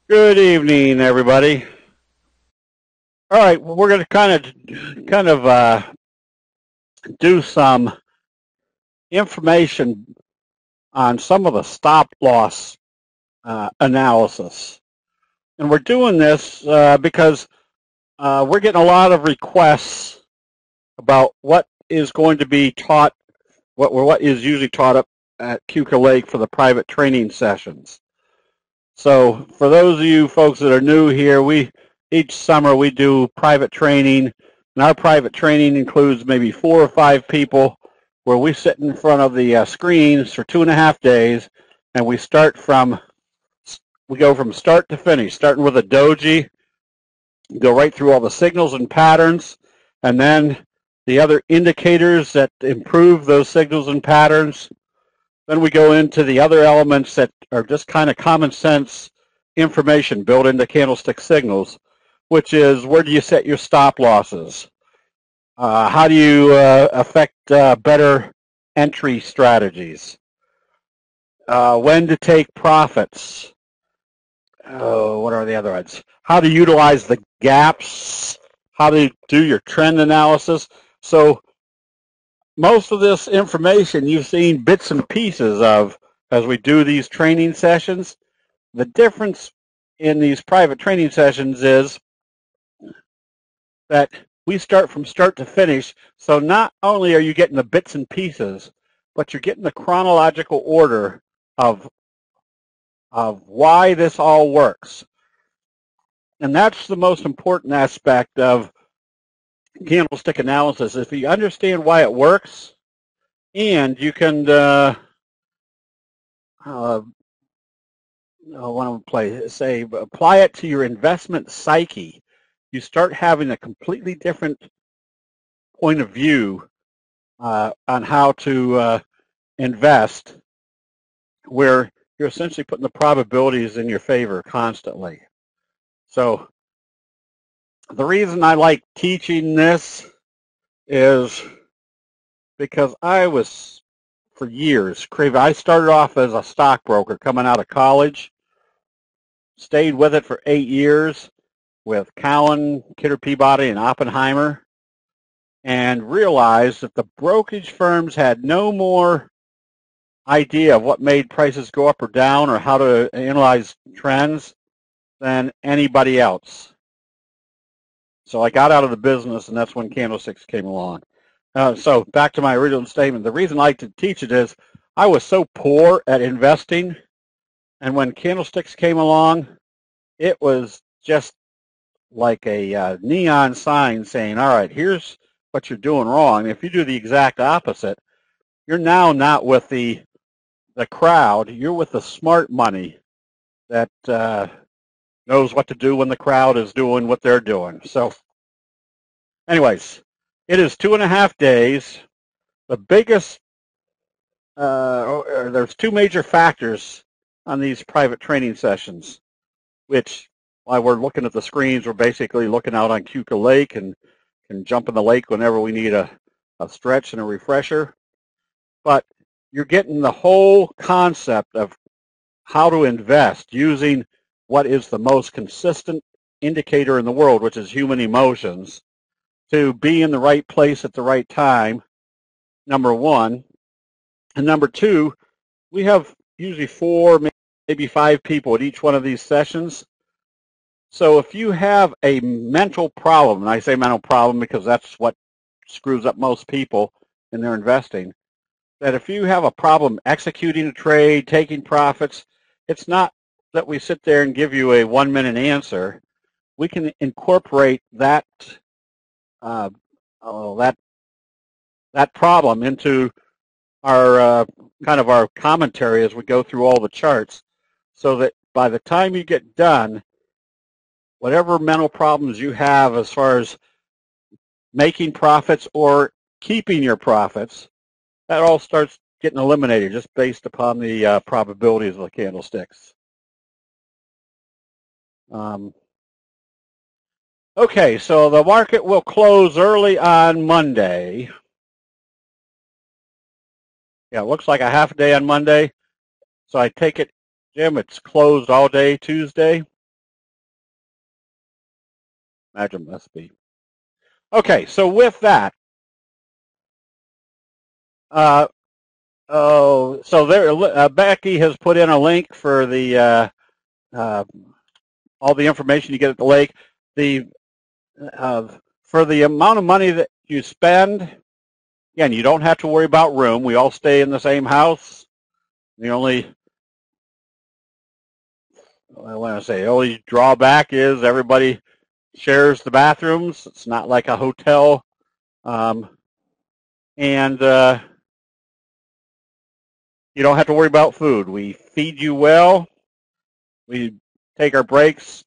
Good evening, everybody. All right, well, we're going to kind of do some information on some of the stop loss analysis, and we're doing this because we're getting a lot of requests about what is going to be taught, what is usually taught up at Cuca Lake for the private training sessions. So for those of you folks that are new here, each summer we do private training, and our private training includes maybe 4 or 5 people where we sit in front of the screens for 2.5 days, and we go from start to finish, starting with a doji, go right through all the signals and patterns, and then the other indicators that improve those signals and patterns. Then we go into the other elements that are just kind of common sense information built into candlestick signals, which is where do you set your stop losses? How do you affect better entry strategies? When to take profits? What are the other ones? How to utilize the gaps? How to do your trend analysis? So most of this information you've seen bits and pieces of as we do these training sessions. The difference in these private training sessions is that we start from start to finish. So not only are you getting the bits and pieces, but you're getting the chronological order of why this all works. And that's the most important aspect of candlestick analysis. If you understand why it works, and you can apply it to your investment psyche, you start having a completely different point of view on how to invest, where you're essentially putting the probabilities in your favor constantly. So the reason I like teaching this is because I was, for years, craving. I started off as a stockbroker coming out of college, stayed with it for 8 years with Cowen, Kidder Peabody, and Oppenheimer, and realized that the brokerage firms had no more idea of what made prices go up or down or how to analyze trends than anybody else. So I got out of the business, and that's when candlesticks came along. So back to my original statement. The reason I like to teach it is I was so poor at investing, and when candlesticks came along, it was just like a neon sign saying, all right, here's what you're doing wrong. If you do the exact opposite, you're now not with the crowd. You're with the smart money that knows what to do when the crowd is doing what they're doing. So anyways, it is 2.5 days. The biggest, there's two major factors on these private training sessions, which while we're looking at the screens, we're basically looking out on Cuca Lake and can jump in the lake whenever we need a stretch and a refresher. But you're getting the whole concept of how to invest using what is the most consistent indicator in the world, which is human emotions, to be in the right place at the right time, number one. And number two, we have usually 4, maybe 5 people at each one of these sessions. So if you have a mental problem, and I say mental problem because that's what screws up most people in their investing, that if you have a problem executing a trade, taking profits, it's not that we sit there and give you a 1-minute answer. We can incorporate that uh, that problem into our kind of our commentary as we go through all the charts, so that by the time you get done, whatever mental problems you have as far as making profits or keeping your profits, that all starts getting eliminated just based upon the probabilities of the candlesticks. Okay, so the market will close early on Monday. Yeah, it looks like a half a day on Monday. So I take it, Jim, it's closed all day Tuesday? Imagine must be. Okay, so with that, so there, Becky has put in a link for the all the information you get at the lake. The for the amount of money that you spend, again, you don't have to worry about room. We all stay in the same house. The only I want to say the only drawback is everybody shares the bathrooms. It's not like a hotel, and you don't have to worry about food. We feed you well. We take our breaks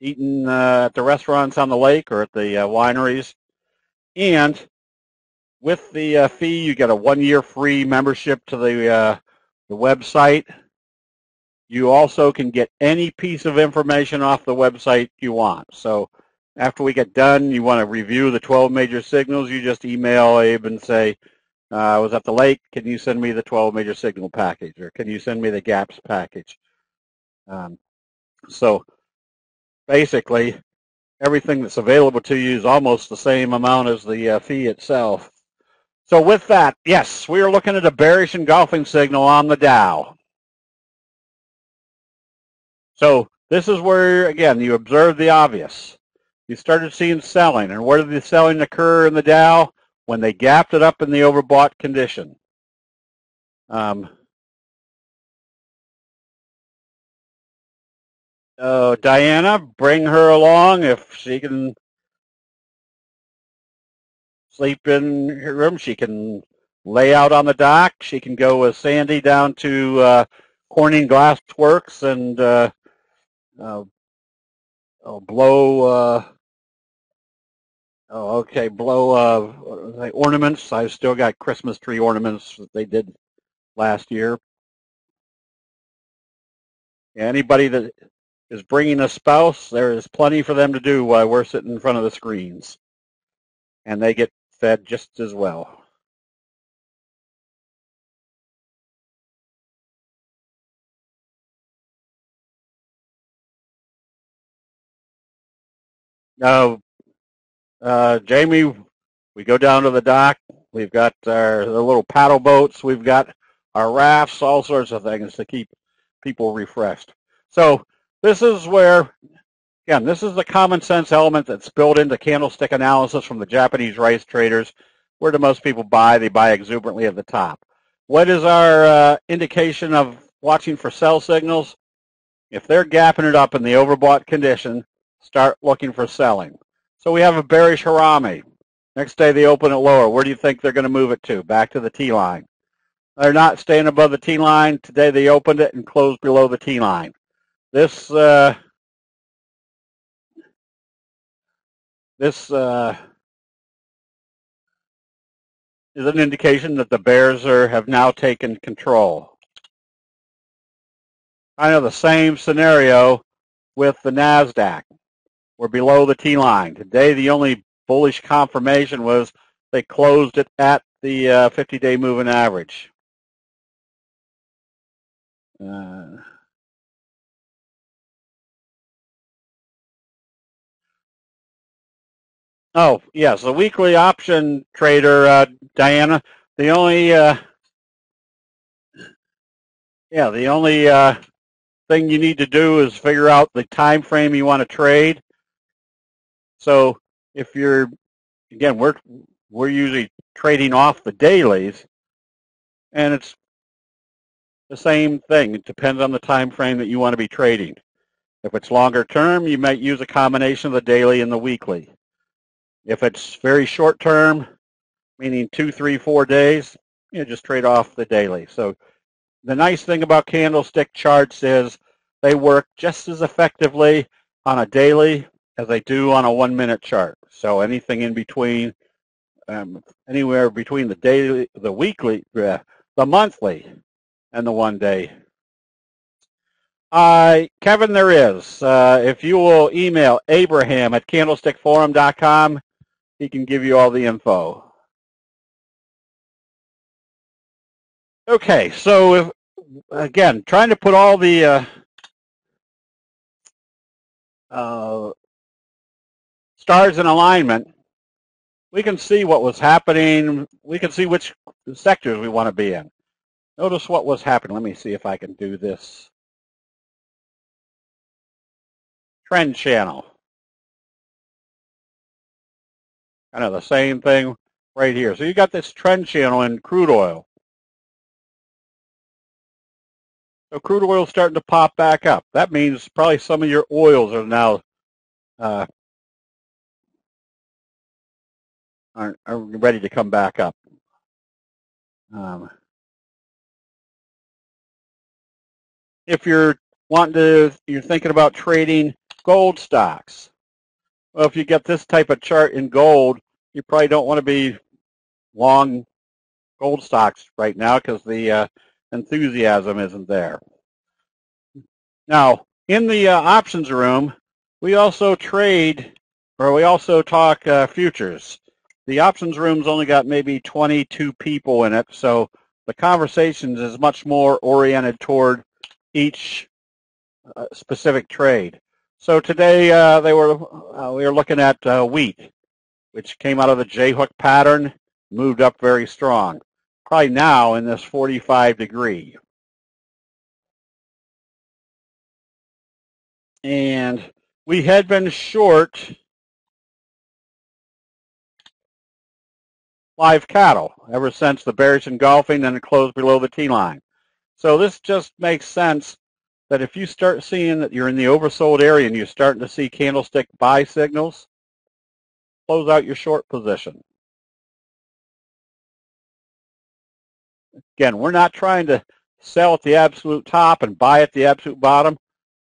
eating at the restaurants on the lake or at the wineries. And with the fee, you get a 1-year free membership to the website. You also can get any piece of information off the website you want. So after we get done, you want to review the 12 major signals, you just email Abe and say, I was at the lake, can you send me the 12 major signal package? Or can you send me the gaps package? So basically, everything that's available to you is almost the same amount as the fee itself. So with that, yes, we are looking at a bearish engulfing signal on the Dow. So this is where, again, you observe the obvious. You started seeing selling. And where did the selling occur in the Dow? When they gapped it up in the overbought condition. Diana, bring her along if she can sleep in her room. She can lay out on the dock. She can go with Sandy down to Corning Glass Works and blow blow ornaments. I've still got Christmas tree ornaments that they did last year. Anybody that is bringing a spouse, there is plenty for them to do while we're sitting in front of the screens. And they get fed just as well. Now, Jamie, we go down to the dock. We've got the little paddle boats. We've got our rafts, all sorts of things to keep people refreshed. So this is where, again, this is the common sense element that's built into candlestick analysis from the Japanese rice traders. Where do most people buy? They buy exuberantly at the top. What is our indication of watching for sell signals? If they're gapping it up in the overbought condition, start looking for selling. So we have a bearish Harami. Next day they open it lower. Where do you think they're going to move it to? Back to the T-line. They're not staying above the T-line. Today they opened it and closed below the T-line. This is an indication that the bears have now taken control. Kind of the same scenario with the NASDAQ. We're below the T-line. Today the only bullish confirmation was they closed it at the 50-day moving average. Oh, yes, the weekly option trader, Diana. The only, the only thing you need to do is figure out the time frame you want to trade. So if you're, again, we're usually trading off the dailies, and it's the same thing. It depends on the time frame that you want to be trading. If it's longer term, you might use a combination of the daily and the weekly. If it's very short term, meaning 2, 3, 4 days, just trade off the daily. So the nice thing about candlestick charts is they work just as effectively on a daily as they do on a 1-minute chart. So anything in between, anywhere between the daily, the weekly, the monthly, and the 1 day. Kevin, there is. If you will email Abraham at candlestickforum.com, he can give you all the info. Okay, so if, again, trying to put all the stars in alignment, we can see what was happening. We can see which sectors we want to be in. Notice what was happening. Let me see if I can do this. Trend channel. Kind of the same thing right here. So you got this trend channel in crude oil. So crude oil is starting to pop back up. That means probably some of your oils are now are ready to come back up. If you're thinking about trading gold stocks, well, if you get this type of chart in gold, you probably don't want to be long gold stocks right now because the enthusiasm isn't there. Now, in the options room, we also talk futures. The options room's only got maybe 22 people in it, so the conversations is much more oriented toward each specific trade. So today we were looking at wheat, which came out of the J-hook pattern, moved up very strong. Probably now in this 45 degree. And we had been short live cattle ever since the bearish engulfing and it closed below the T-line. So this just makes sense that if you start seeing that you're in the oversold area and you're starting to see candlestick buy signals, close out your short position. Again, we're not trying to sell at the absolute top and buy at the absolute bottom.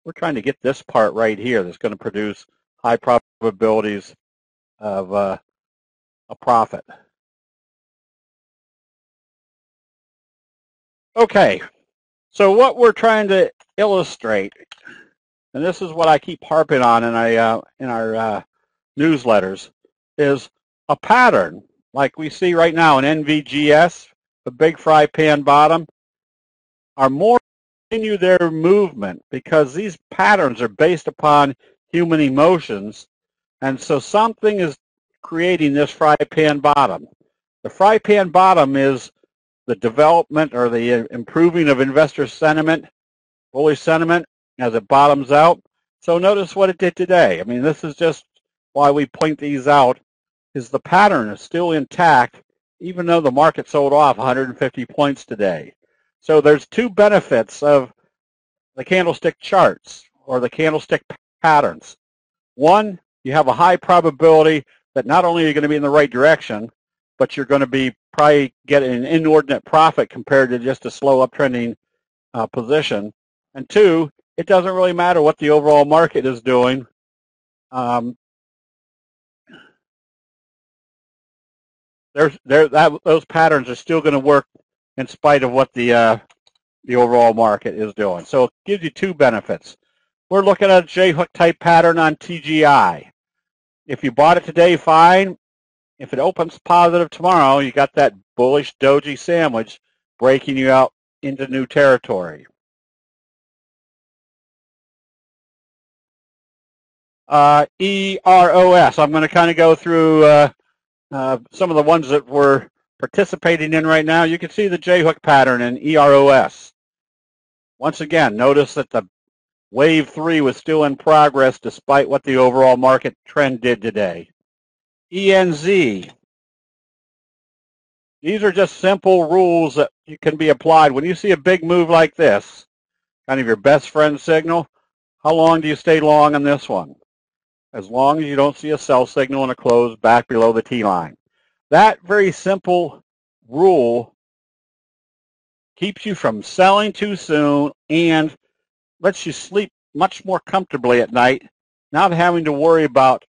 We're trying to get this part right here that's going to produce high probabilities of a profit. Okay, so what we're trying to illustrate, and this is what I keep harping on in our newsletters, is a pattern like we see right now in NVGS, the big fry pan bottom, are more continue their movement because these patterns are based upon human emotions, and so something is creating this fry pan bottom. The fry pan bottom is the development or the improving of investor sentiment, bullish sentiment as it bottoms out. So notice what it did today. I mean, this is just why we point these out, is the pattern is still intact even though the market sold off 150 points today. So there's two benefits of the candlestick charts or the candlestick patterns. One, you have a high probability that not only are you going to be in the right direction, but you're going to be probably getting an inordinate profit compared to just a slow uptrending position. And two, it doesn't really matter what the overall market is doing. Those patterns are still going to work in spite of what the overall market is doing. So it gives you two benefits. We're looking at a J-hook type pattern on TGI. If you bought it today, fine. If it opens positive tomorrow, you got that bullish doji sandwich breaking you out into new territory. EROS. I'm going to kind of go through some of the ones that we're participating in right now. You can see the J-hook pattern in EROS. Once again, notice that the wave 3 was still in progress despite what the overall market trend did today. ENZ. These are just simple rules that can be applied. When you see a big move like this, kind of your best friend signal, how long do you stay long on this one? As long as you don't see a sell signal and a close back below the T-line. That very simple rule keeps you from selling too soon and lets you sleep much more comfortably at night, not having to worry about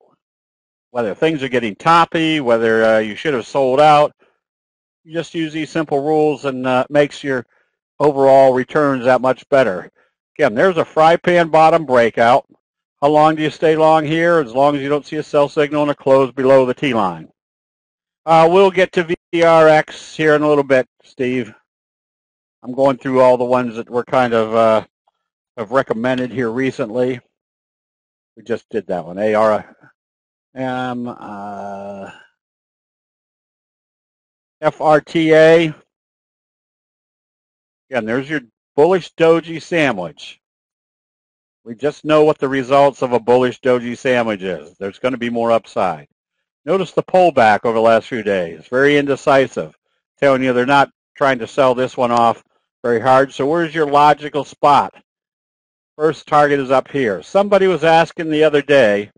whether things are getting toppy, whether you should have sold out. You just use these simple rules and makes your overall returns that much better. Again, there's a fry pan bottom breakout. How long do you stay long here? As long as you don't see a sell signal and a close below the T-line. We'll get to VRX here in a little bit, Steve. I'm going through all the ones that were kind of have recommended here recently. We just did that one. FRTA. Again, there's your bullish doji sandwich. We just know what the results of a bullish doji sandwich is. There's going to be more upside. Notice the pullback over the last few days. Very indecisive. Telling you they're not trying to sell this one off very hard. So where's your logical spot? First target is up here. Somebody was asking the other day,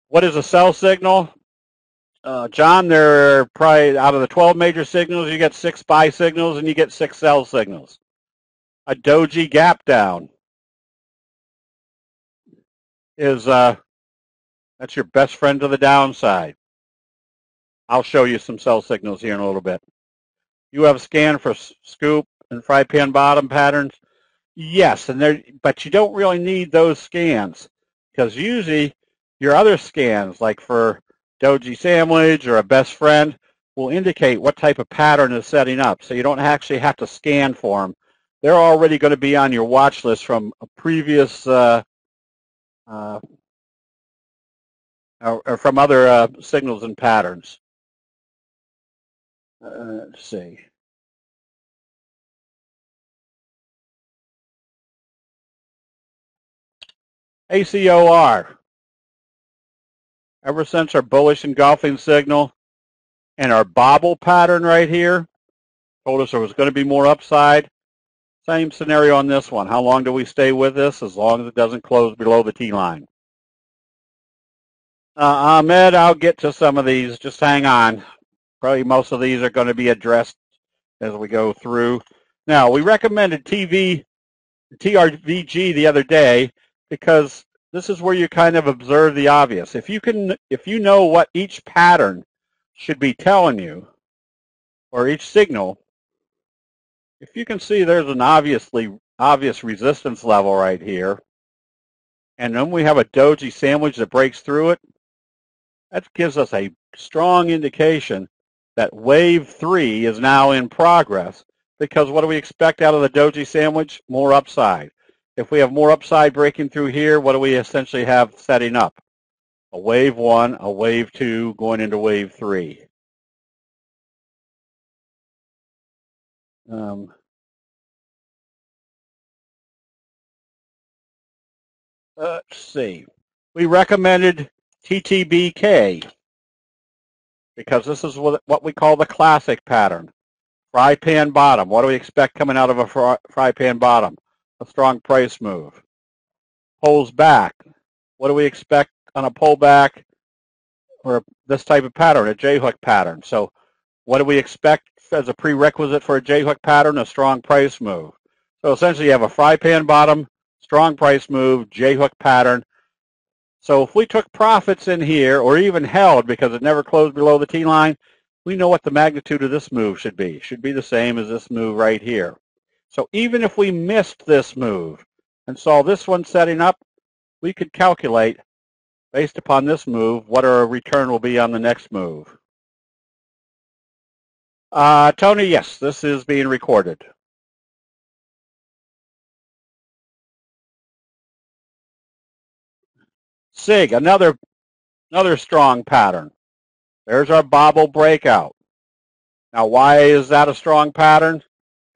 what is a sell signal? John, there are probably out of the 12 major signals, you get 6 buy signals and you get 6 sell signals. A doji gap down is that's your best friend to the downside. I'll show you some sell signals here in a little bit. You have a scan for scoop and fry pan bottom patterns. Yes, but you don't really need those scans because usually your other scans, like for doji sandwich or a best friend, will indicate what type of pattern is setting up. So you don't actually have to scan for them. They're already going to be on your watch list from a previous or from other signals and patterns. Let's see. ACOR. Ever since our bullish engulfing signal and our bobble pattern right here told us there was going to be more upside. Same scenario on this one. How long do we stay with this? As long as it doesn't close below the T-line. Ahmed, I'll get to some of these. Just hang on. Probably most of these are going to be addressed as we go through. Now, we recommended TRVG the other day because this is where you kind of observe the obvious. If you know what each pattern should be telling you, or each signal, if you can see there's an obvious resistance level right here, and then we have a doji sandwich that breaks through it, that gives us a strong indication that wave 3 is now in progress, because what do we expect out of the doji sandwich? More upside. If we have more upside breaking through here, what do we essentially have setting up? A wave 1, a wave 2, going into wave 3. Let's see. We recommended TTBK because this is what we call the classic pattern. Fry pan bottom. What do we expect coming out of a fry pan bottom? A strong price move. Pulls back. What do we expect on a pullback or this type of pattern, a J-hook pattern? So what do we expect as a prerequisite for a J-hook pattern? A strong price move. So essentially you have a fry pan bottom, strong price move, J-hook pattern. So if we took profits in here or even held because it never closed below the T-line, we know what the magnitude of this move should be. It should be the same as this move right here. So even if we missed this move and saw this one setting up, we could calculate, based upon this move, what our return will be on the next move. Tony, yes, this is being recorded. SIG, another strong pattern. There's our bobble breakout. Now, why is that a strong pattern?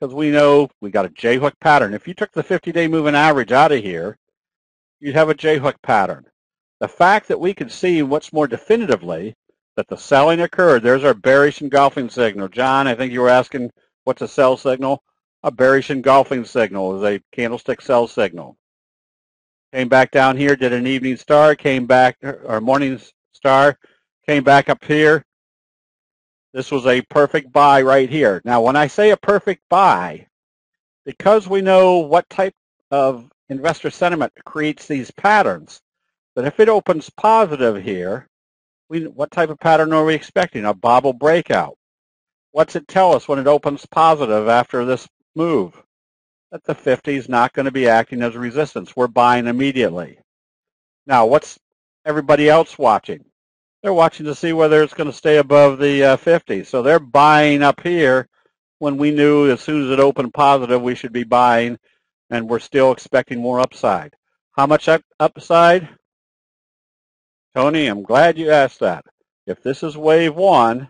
Because we know we got a J-hook pattern. If you took the 50-day moving average out of here, you'd have a J-hook pattern. The fact that we can see much more definitively that the selling occurred, there's our bearish engulfing signal. John, I think you were asking what's a sell signal? A bearish engulfing signal is a candlestick sell signal. Came back down here, did an evening star, came back, or morning star, came back up here. This was a perfect buy right here. Now, when I say a perfect buy, because we know what type of investor sentiment creates these patterns, that if it opens positive here, what type of pattern are we expecting? A bobble breakout. What's it tell us when it opens positive after this move? That the 50 is not going to be acting as resistance. We're buying immediately. Now, what's everybody else watching? They're watching to see whether it's going to stay above the 50. So they're buying up here when we knew as soon as it opened positive we should be buying, and we're still expecting more upside. How much upside? Tony, I'm glad you asked that. If this is wave 1,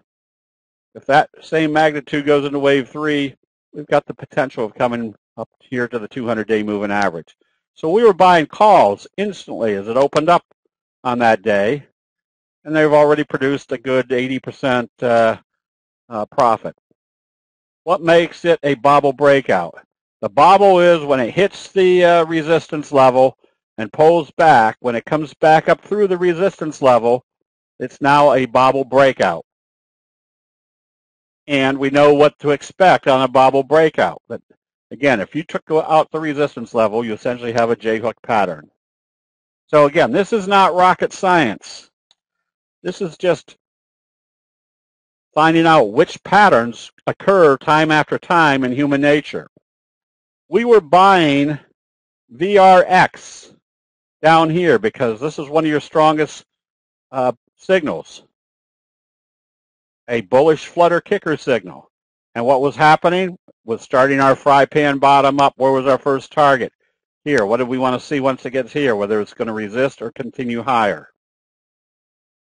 if that same magnitude goes into wave 3, we've got the potential of coming up here to the 200-day moving average. So we were buying calls instantly as it opened up on that day, and they've already produced a good 80% profit. What makes it a bobble breakout? The bobble is when it hits the resistance level and pulls back. When it comes back up through the resistance level, it's now a bobble breakout. And we know what to expect on a bobble breakout. But again, if you took out the resistance level, you essentially have a J-hook pattern. So again, this is not rocket science. This is just finding out which patterns occur time after time in human nature. We were buying VRX down here because this is one of your strongest signals, a bullish flutter kicker signal. And what was happening was starting our fry pan bottom up. Where was our first target? Here. What do we want to see once it gets here, whether it's going to resist or continue higher?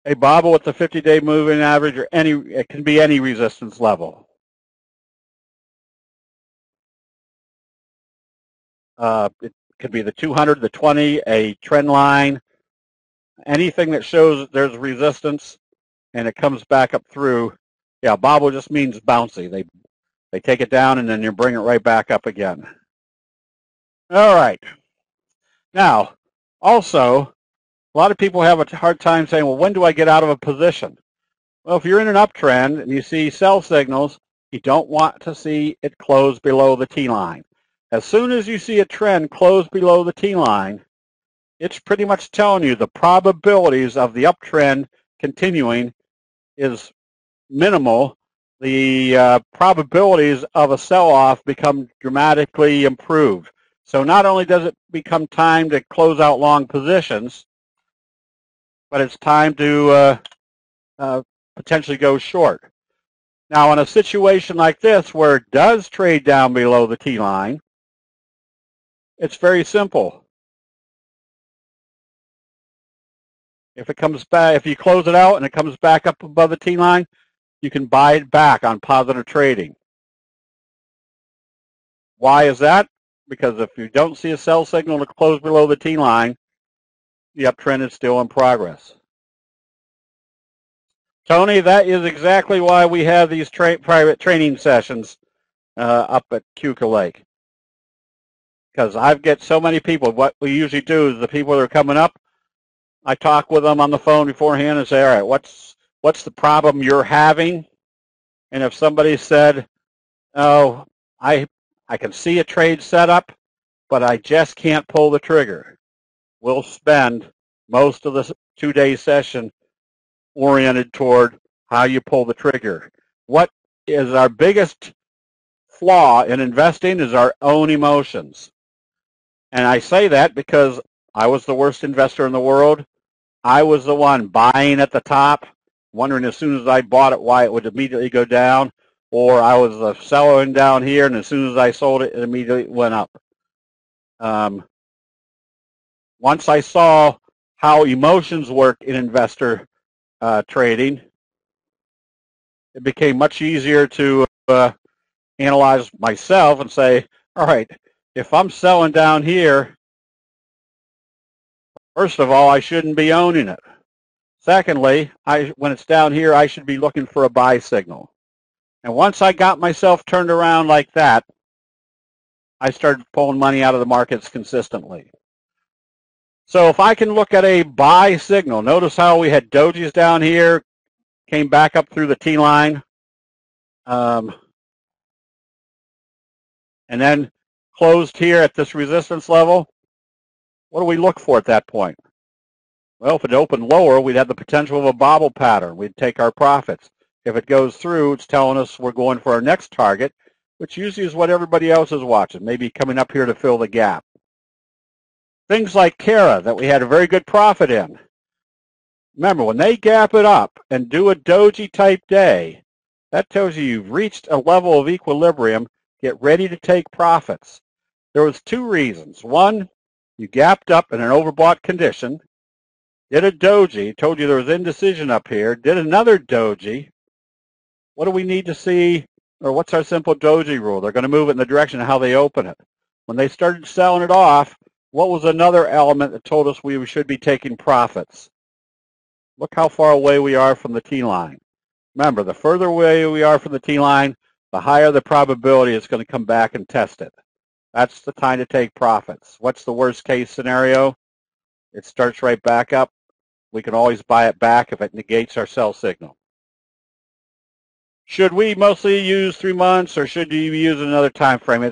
A bobble with the 50-day moving average, or it can be any resistance level. It could be the 200, the 20, a trend line, anything that shows that there's resistance and it comes back up through. Yeah, bobble just means bouncy. They take it down and then you bring it right back up again. All right. Now, also, a lot of people have a hard time saying, well, when do I get out of a position? Well, if you're in an uptrend and you see sell signals, you don't want to see it close below the T-line. As soon as you see a trend close below the T-line, it's pretty much telling you the probabilities of the uptrend continuing is minimal. The probabilities of a sell-off become dramatically improved. So not only does it become time to close out long positions, but it's time to potentially go short. Now, in a situation like this where it does trade down below the T-line, it's very simple. If it comes back, if you close it out and it comes back up above the T-line, you can buy it back on positive trading. Why is that? Because if you don't see a sell signal to close below the T-line, the uptrend is still in progress. Tony, that is exactly why we have these private training sessions up at Cuca Lake. Because I get so many people. What we usually do is the people that are coming up, I talk with them on the phone beforehand and say, all right, what's the problem you're having? And if somebody said, oh, I can see a trade set up, but I just can't pull the trigger, we'll spend most of the 2-day session oriented toward how you pull the trigger. What is our biggest flaw in investing is our own emotions. And I say that because I was the worst investor in the world. I was the one buying at the top, wondering as soon as I bought it why it would immediately go down, or I was a seller down here, and as soon as I sold it, it immediately went up. Once I saw how emotions work in investor trading, it became much easier to analyze myself and say, all right, if I'm selling down here, first of all, I shouldn't be owning it. Secondly, when it's down here, I should be looking for a buy signal. And once I got myself turned around like that, I started pulling money out of the markets consistently. So if I can look at a buy signal, notice how we had dojis down here, came back up through the T-line, and then closed here at this resistance level. What do we look for at that point? Well, if it opened lower, we'd have the potential of a bobble pattern. We'd take our profits. If it goes through, it's telling us we're going for our next target, which usually is what everybody else is watching, maybe coming up here to fill the gap. Things like Kara that we had a very good profit in. Remember, when they gap it up and do a doji type day, that tells you you've reached a level of equilibrium. Get ready to take profits. There was 2 reasons. One, you gapped up in an overbought condition. did a doji, told you there was indecision up here, did another doji. What do we need to see, or what's our simple doji rule? They're going to move it in the direction of how they open it. When they started selling it off, what was another element that told us we should be taking profits? Look how far away we are from the T-line. Remember, the further away we are from the T-line, the higher the probability it's going to come back and test it. That's the time to take profits. What's the worst case scenario? It starts right back up. We can always buy it back if it negates our sell signal. Should we mostly use 3 months, or should you use another time frame?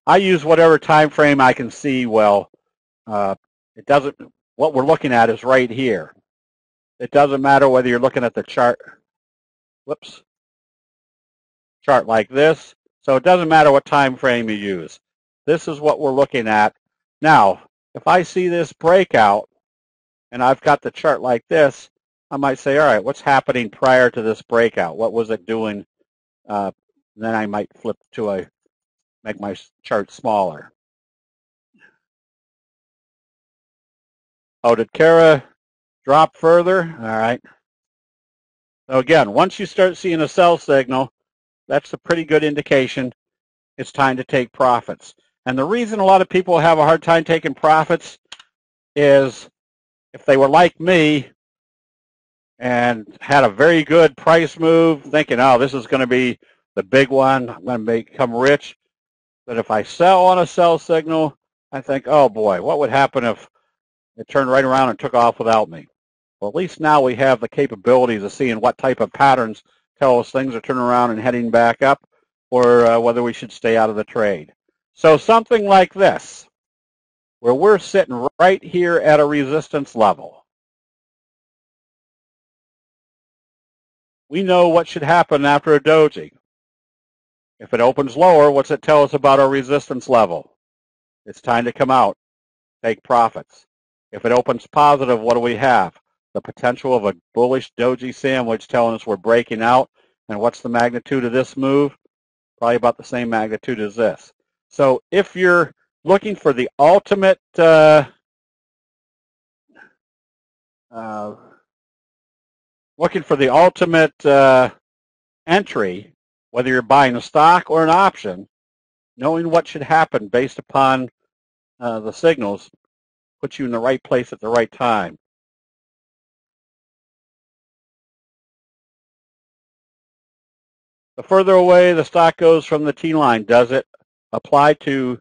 I use whatever time frame I can see well. It doesn't. What we're looking at is right here. It doesn't matter whether you're looking at the chart. Whoops. Chart like this. So it doesn't matter what time frame you use. This is what we're looking at. Now, if I see this breakout and I've got the chart like this, I might say, all right, what's happening prior to this breakout? What was it doing? Then I might flip to make my chart smaller. Oh, did Kara drop further? All right. So again, once you start seeing a sell signal, that's a pretty good indication it's time to take profits. And the reason a lot of people have a hard time taking profits is if they were like me and had a very good price move, thinking, oh, this is going to be the big one, I'm going to become rich. But if I sell on a sell signal, I think, oh boy, what would happen if it turned right around and took off without me? Well, at least now we have the capabilities of seeing what type of patterns tell us things are turning around and heading back up, or whether we should stay out of the trade. So something like this, where we're sitting right here at a resistance level. We know what should happen after a doji. If it opens lower, what's it tell us about our resistance level? It's time to come out, take profits. If it opens positive, what do we have? The potential of a bullish doji sandwich telling us we're breaking out. And what's the magnitude of this move? Probably about the same magnitude as this. So if you're looking for the ultimate entry, whether you're buying a stock or an option, knowing what should happen based upon the signals puts you in the right place at the right time. The further away the stock goes from the T-line, does it apply to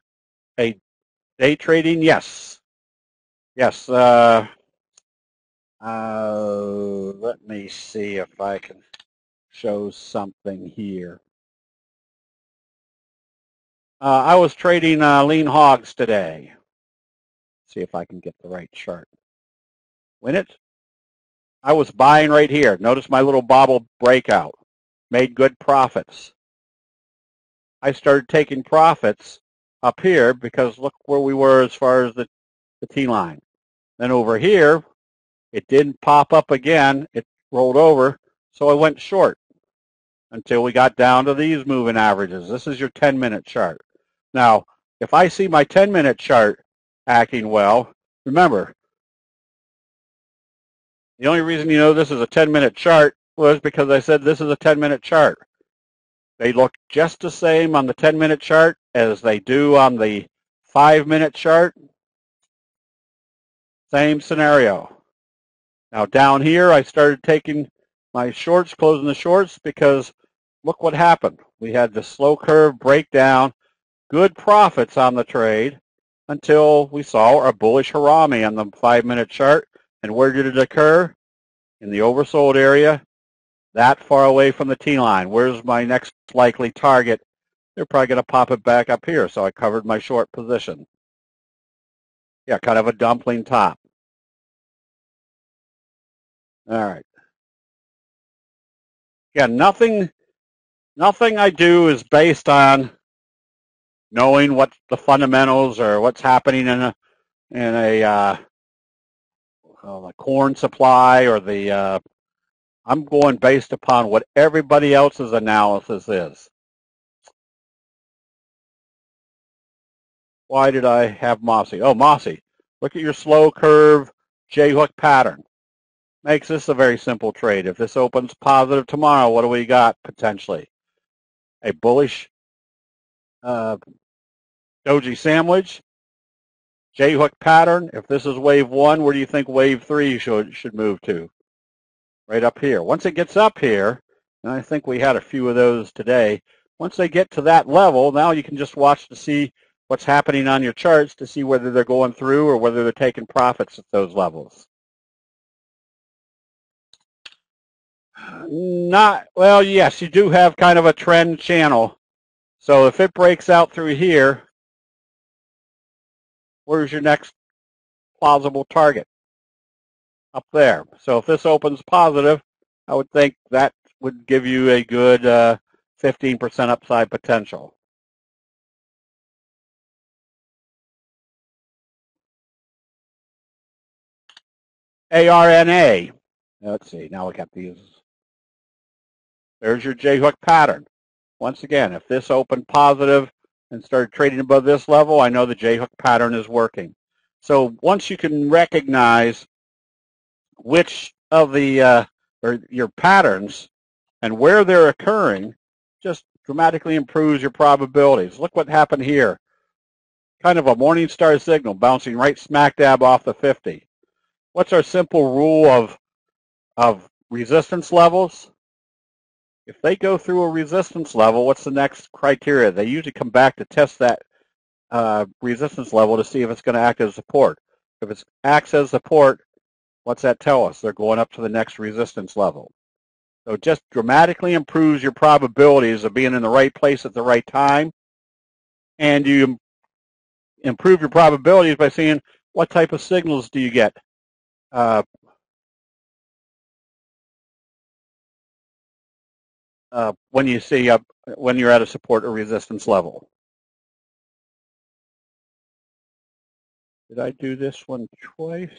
a day trading? Yes. Yes. Let me see if I can show something here. I was trading lean hogs today. See if I can get the right chart. Win it. I was buying right here. Notice my little bobble breakout. Made good profits. I started taking profits up here because look where we were as far as the T-line. Then over here, it didn't pop up again. It rolled over, so I went short until we got down to these moving averages. This is your 10-minute chart. Now, if I see my 10-minute chart acting well, remember, the only reason you know this is a 10-minute chart was because I said this is a 10-minute chart. They look just the same on the 10-minute chart as they do on the 5-minute chart. Same scenario. Now down here, I started taking my shorts, closing the shorts, because look what happened. We had the slow curve breakdown, good profits on the trade until we saw a bullish harami on the 5-minute chart. And where did it occur? In the oversold area, that far away from the T-line. Where's my next likely target? They're probably going to pop it back up here, so I covered my short position. Yeah, kind of a dumpling top. All right. Yeah, nothing I do is based on knowing what the fundamentals or what's happening in a corn supply or the. I'm going based upon what everybody else's analysis is. Why did I have Mossy? Oh, Mossy, look at your slow curve J-hook pattern. makes this a very simple trade. If this opens positive tomorrow, what do we got potentially? A bullish doji sandwich, J-hook pattern. If this is wave 1, where do you think wave 3 should move to? Right up here. Once it gets up here, and I think we had a few of those today, once they get to that level, now you can just watch to see what's happening on your charts to see whether they're going through or whether they're taking profits at those levels. Well, yes, you do have kind of a trend channel. So if it breaks out through here, where's your next plausible target? Up there. So if this opens positive, I would think that would give you a good 15% upside potential. ARNA. Let's see. Now we got these. There's your J-hook pattern. Once again, if this opened positive and started trading above this level, I know the J-hook pattern is working. So once you can recognize which of the or your patterns and where they're occurring, just dramatically improves your probabilities. Look what happened here. Kind of a morning star signal bouncing right smack dab off the 50. What's our simple rule of resistance levels? If they go through a resistance level, what's the next criteria? They usually come back to test that resistance level to see if it's going to act as support. If it acts as support, what's that tell us? They're going up to the next resistance level. So it just dramatically improves your probabilities of being in the right place at the right time. And you improve your probabilities by seeing what type of signals do you get. When you see when you're at a support or resistance level. Did I do this one twice?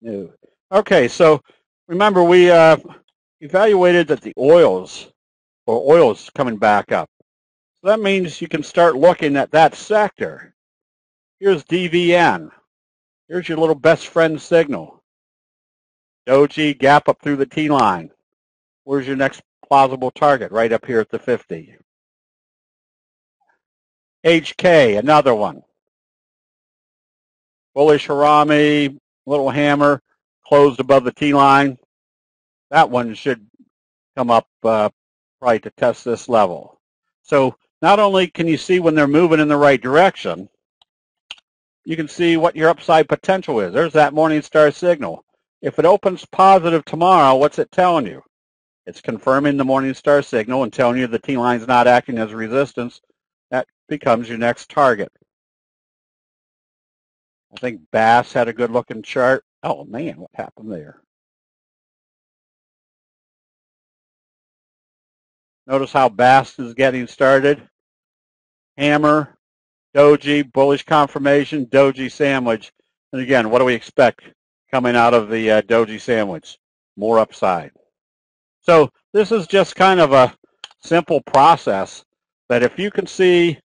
No. Okay, so remember we evaluated that the oil's coming back up. So that means you can start looking at that sector. Here's DVN. Here's your little best friend signal. Doji, gap up through the T line. Where's your next plausible target? Right up here at the 50. HK, another one. Bullish Harami, little hammer, closed above the T line. That one should come up probably to test this level. So not only can you see when they're moving in the right direction, you can see what your upside potential is. There's that morning star signal. If it opens positive tomorrow, what's it telling you? It's confirming the morning star signal and telling you the T line's not acting as resistance. That becomes your next target. I think Bass had a good looking chart. Oh man, what happened there? Notice how Bass is getting started. Hammer, Doji, bullish confirmation, Doji sandwich. And again, what do we expect coming out of the Doji sandwich? More upside. So this is just kind of a simple process that if you can see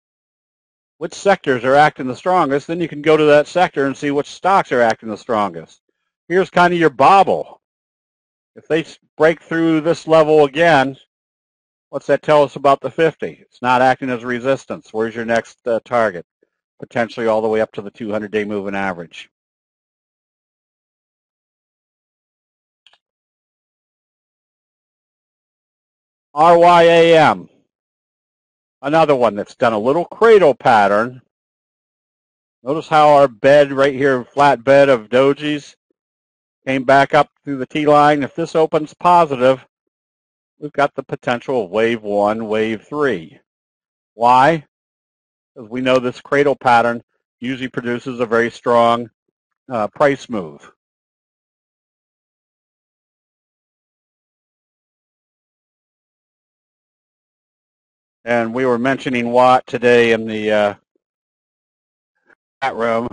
which sectors are acting the strongest, then you can go to that sector and see which stocks are acting the strongest. Here's kind of your bobble. If they break through this level again, what's that tell us about the 50? It's not acting as resistance. Where's your next target? Potentially all the way up to the 200-day moving average. RYAM, another one that's done a little cradle pattern. Notice how our bed right here, flat bed of dojis, came back up through the T line. If this opens positive, we've got the potential of wave 1, wave 3. Why? Because we know this cradle pattern usually produces a very strong price move. And we were mentioning Watt today in the chat room.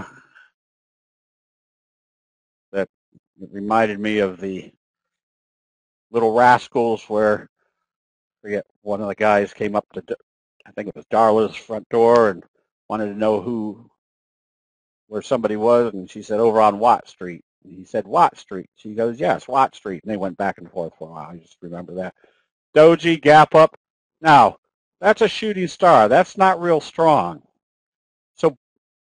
That reminded me of the Little Rascals where, I forget, one of the guys came up to, I think it was Darla's front door and wanted to know where somebody was, and she said over on Watt Street. And he said, Watt Street. She goes, yes, Watt Street. And they went back and forth for a while. I just remember that. Doji, gap up. Now, that's a shooting star. That's not real strong. So,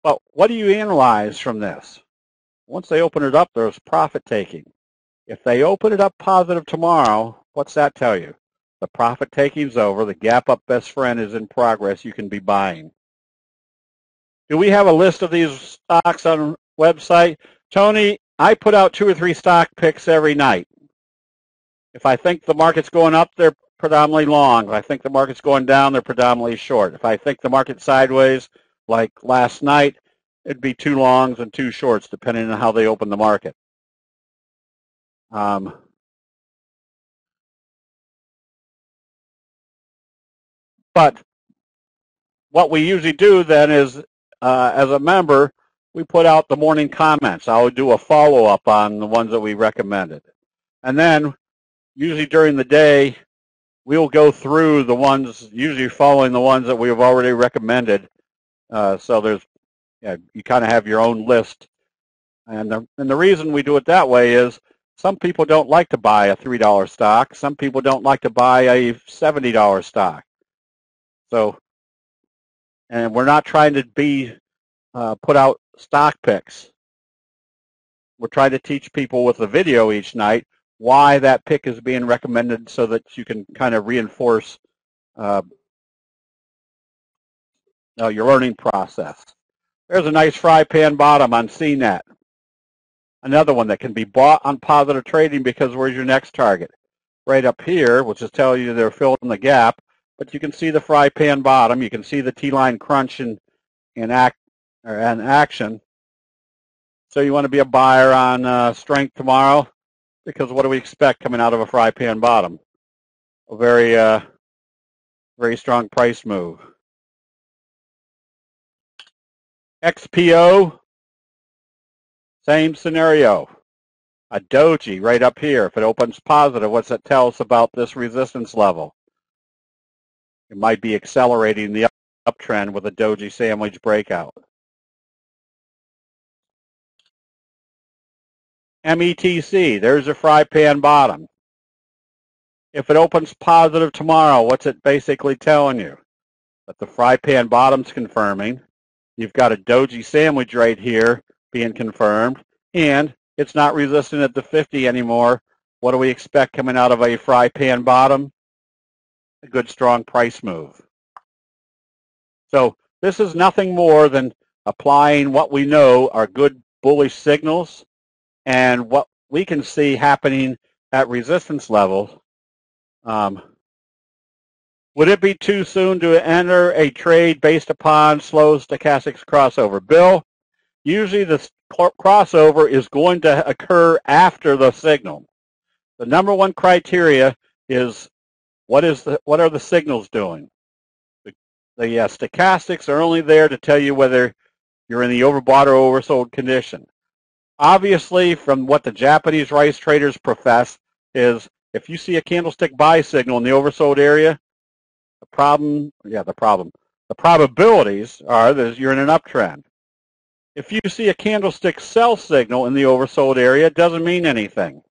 but what do you analyze from this? Once they open it up, there's profit taking. If they open it up positive tomorrow, what's that tell you? The profit taking's over. The gap up best friend is in progress. You can be buying. Do we have a list of these stocks on the website? Tony, I put out 2 or 3 stock picks every night. If I think the market's going up, they're predominantly long. If I think the market's going down, they're predominantly short. If I think the market's sideways, like last night, it'd be 2 longs and 2 shorts, depending on how they open the market. But what we usually do then is, as a member, we put out the morning comments. I'll do a follow-up on the ones that we recommended. And then, usually during the day, we'll go through the ones, usually following the ones that we have already recommended. So there's, you kind of have your own list. And the reason we do it that way is some people don't like to buy a $3 stock. Some people don't like to buy a $70 stock. So, and we're not trying to put out stock picks. We're trying to teach people with a video each night why that pick is being recommended so that you can kind of reinforce your learning process. There's a nice fry pan bottom on CNET. Another one that can be bought on positive trading because where's your next target? Right up here, which is telling you they're filling the gap, but you can see the fry pan bottom. You can see the T-line crunch in action. So you want to be a buyer on strength tomorrow because what do we expect coming out of a fry pan bottom? A very strong price move. XPO, same scenario. A doji right up here. If it opens positive, what's that tell us about this resistance level? It might be accelerating the uptrend with a doji sandwich breakout. METC, there's a fry pan bottom. If it opens positive tomorrow, what's it basically telling you? That the fry pan bottom's confirming. You've got a doji sandwich right here being confirmed, and it's not resistant at the 50 anymore. What do we expect coming out of a fry pan bottom? A good strong price move. So this is nothing more than applying what we know are good bullish signals and what we can see happening at resistance levels. Would it be too soon to enter a trade based upon slow stochastics crossover? Bill, usually the crossover is going to occur after the signal. The number one criteria is what are the signals doing? The stochastics are only there to tell you whether you're in the overbought or oversold condition. Obviously, from what the Japanese rice traders profess is if you see a candlestick buy signal in the oversold area, the probabilities are that you're in an uptrend. If you see a candlestick sell signal in the oversold area, it doesn't mean anything.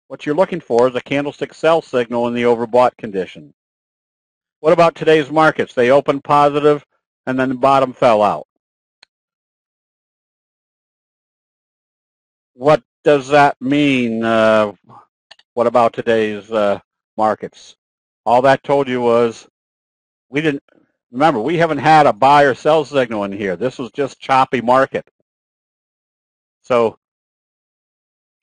What you're looking for is a candlestick sell signal in the overbought condition. What about today's markets? They opened positive and then the bottom fell out. What does that mean? What about today's markets? All that told you was we haven't had a buy or sell signal in here. This was just choppy market. So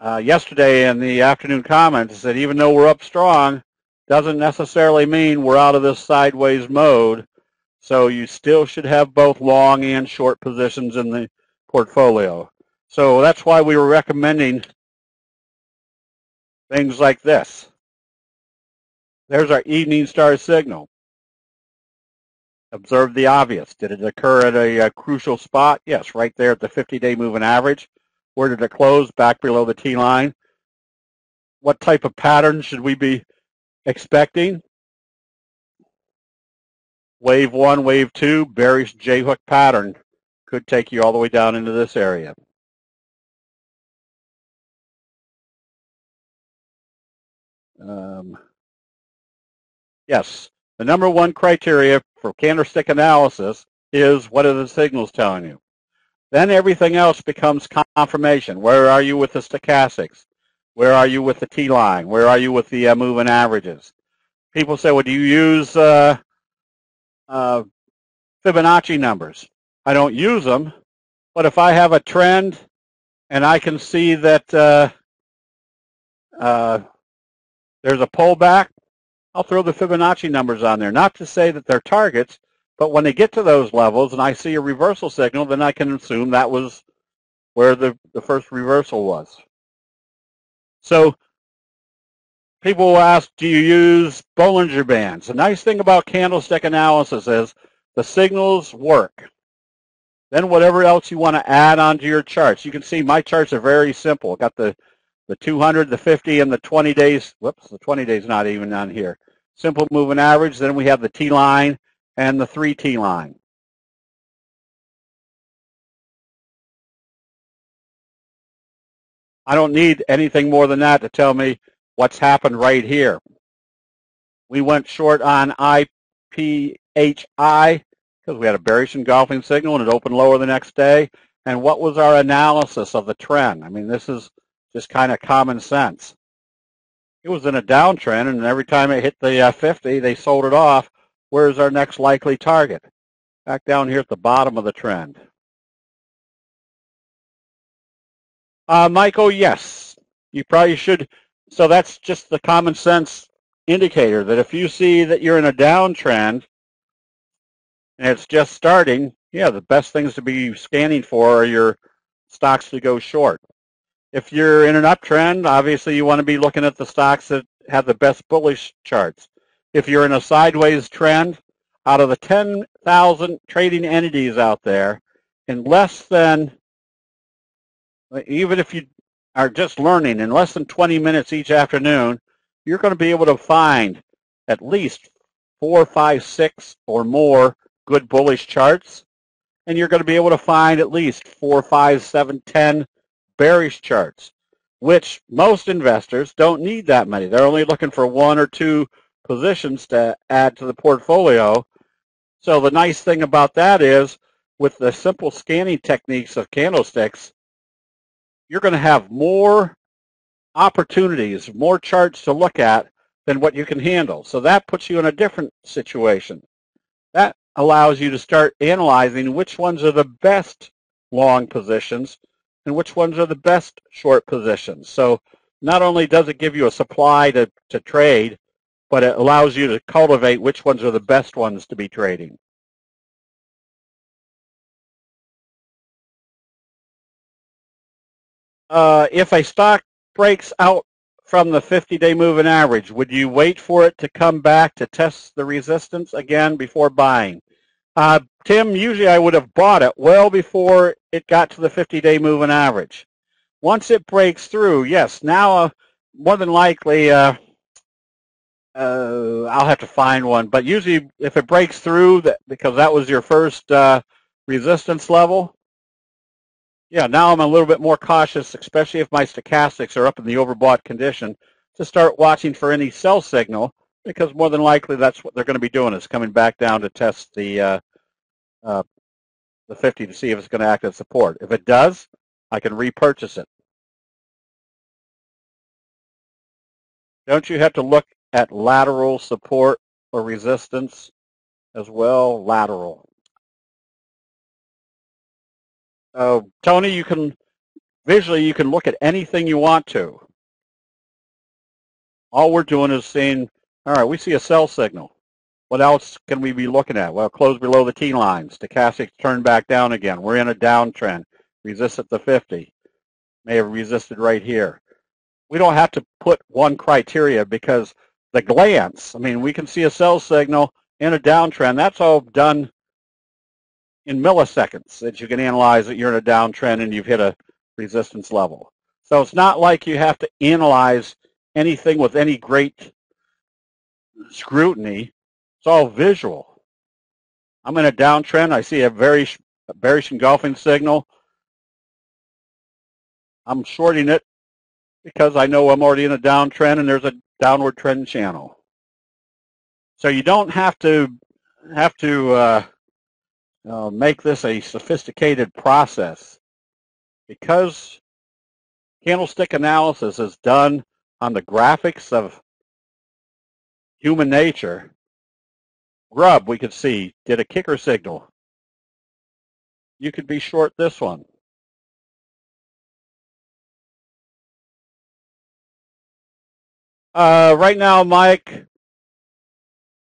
yesterday in the afternoon comments, I said even though we're up strong, doesn't necessarily mean we're out of this sideways mode. So you still should have both long and short positions in the portfolio. So that's why we were recommending things like this. There's our evening star signal. Observe the obvious. Did it occur at a crucial spot? Yes, right there at the 50-day moving average. Where did it close? Back below the T-line. What type of pattern should we be expecting? Wave 1, wave 2, bearish J-hook pattern could take you all the way down into this area. Yes, the number one criteria for candlestick analysis is what are the signals telling you. Then everything else becomes confirmation. Where are you with the stochastics? Where are you with the T-line? Where are you with the moving averages? People say, well, do you use Fibonacci numbers? I don't use them, but if I have a trend and I can see that there's a pullback, I'll throw the Fibonacci numbers on there. Not to say that they're targets, but when they get to those levels and I see a reversal signal, then I can assume that was where the first reversal was. So people will ask, do you use Bollinger Bands? The nice thing about candlestick analysis is the signals work. Then whatever else you want to add onto your charts. You can see my charts are very simple. Got the 200, the 50, and the 20 days. Whoops, the 20 days not even on here. Simple moving average. Then we have the T-line and the 3T line. I don't need anything more than that to tell me what's happened right here. We went short on IPHI because we had a bearish engulfing signal and it opened lower the next day. And what was our analysis of the trend? I mean, this is just kind of common sense. It was in a downtrend, and every time it hit the 50, they sold it off. Where's our next likely target? Back down here at the bottom of the trend. Michael, yes, you probably should. So that's just the common sense indicator that if you see that you're in a downtrend and it's just starting, yeah, the best things to be scanning for are your stocks to go short. If you're in an uptrend, obviously you want to be looking at the stocks that have the best bullish charts. If you're in a sideways trend, out of the 10,000 trading entities out there, in less than, even if you are just learning, in less than 20 minutes each afternoon, you're going to be able to find at least 4, 5, 6 or more good bullish charts, and you're going to be able to find at least 4, 5, 7, 10 bearish charts, which most investors don't need that many. They're only looking for 1 or 2 positions to add to the portfolio. So the nice thing about that is, with the simple scanning techniques of candlesticks, you're going to have more opportunities, more charts to look at than what you can handle. So that puts you in a different situation. That allows you to start analyzing which ones are the best long positions and which ones are the best short positions. So not only does it give you a supply to trade, but it allows you to cultivate which ones are the best ones to be trading. If a stock breaks out from the 50-day moving average, would you wait for it to come back to test the resistance again before buying? Tim, usually I would have bought it well before it got to the 50-day moving average. Once it breaks through, yes, now more than likely I'll have to find one. But usually if it breaks through, because that was your first resistance level, yeah, now I'm a little bit more cautious, especially if my stochastics are up in the overbought condition, to start watching for any sell signal, because more than likely that's what they're going to be doing, is coming back down to test the 50 to see if it's going to act as support. If it does, I can repurchase it. Don't you have to look at lateral support or resistance as well? Lateral. Tony, you can visually you can look at anything you want to. All we're doing is saying, all right, we see a sell signal. What else can we be looking at? Well, close below the T lines. Stochastics turn back down again. We're in a downtrend. Resist at the 50. May have resisted right here. We don't have to put one criteria, because the glance, I mean, we can see a sell signal in a downtrend. That's all done in milliseconds, that you can analyze that you're in a downtrend and you've hit a resistance level. So it's not like you have to analyze anything with any great scrutiny. It's all visual. I'm in a downtrend. I see a bearish engulfing signal. I'm shorting it because I know I'm already in a downtrend and there's a downward trend channel. So you don't have to make this a sophisticated process. Because candlestick analysis is done on the graphics of human nature, Grub, we could see, did a kicker signal. You could be short this one. Right now, Mike,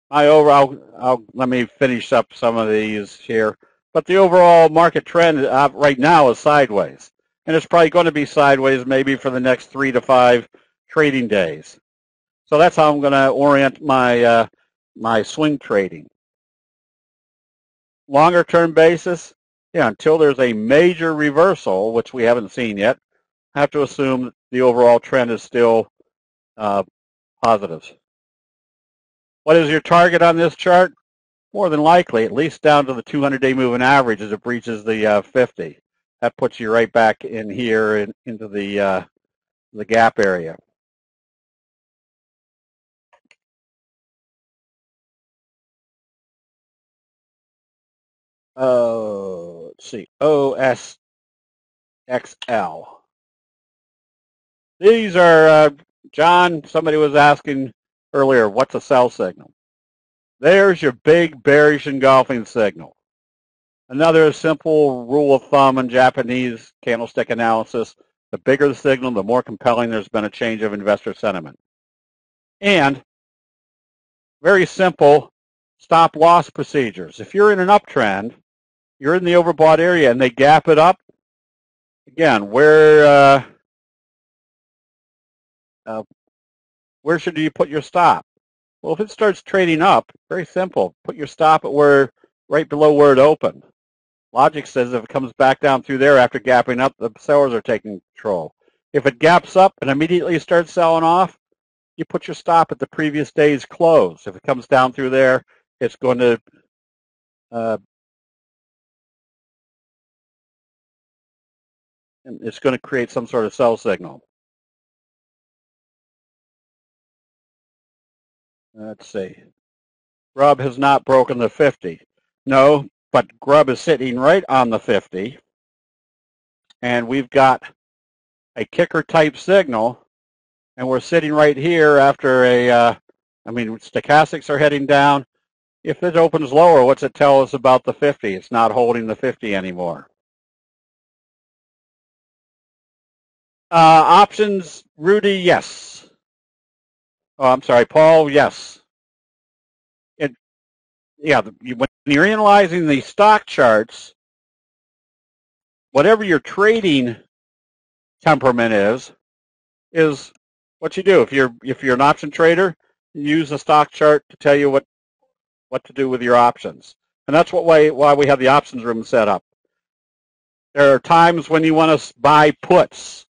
let me finish up some of these here. But the overall market trend right now is sideways. And it's probably going to be sideways maybe for the next 3 to 5 trading days. So that's how I'm going to orient my, my swing trading. Longer term basis, yeah, until there's a major reversal, which we haven't seen yet, I have to assume the overall trend is still positive. What is your target on this chart? More than likely, at least down to the 200-day moving average as it breaches the 50. That puts you right back in here into the gap area. Let's see, OSXL. These are, John, somebody was asking earlier, what's a sell signal? There's your big bearish engulfing signal. Another simple rule of thumb in Japanese candlestick analysis, the bigger the signal, the more compelling there's been a change of investor sentiment. And very simple stop loss procedures. If you're in an uptrend, you're in the overbought area and they gap it up, again, where should you put your stop? Well, if it starts trading up, very simple. Put your stop at right below where it opened. Logic says if it comes back down through there after gapping up, the sellers are taking control. If it gaps up and immediately starts selling off, you put your stop at the previous day's close. If it comes down through there, it's going to create some sort of sell signal. Let's see. Grub has not broken the 50. No, but Grub is sitting right on the 50. And we've got a kicker type signal. And we're sitting right here after stochastics are heading down. If it opens lower, what's it tell us about the 50? It's not holding the 50 anymore. Options, Rudy, yes. Oh, I'm sorry, Paul, yes. When you're analyzing the stock charts, whatever your trading temperament is what you do. If you're an option trader, you use the stock chart to tell you what to do with your options. And that's why we have the options room set up. There are times when you want to buy puts,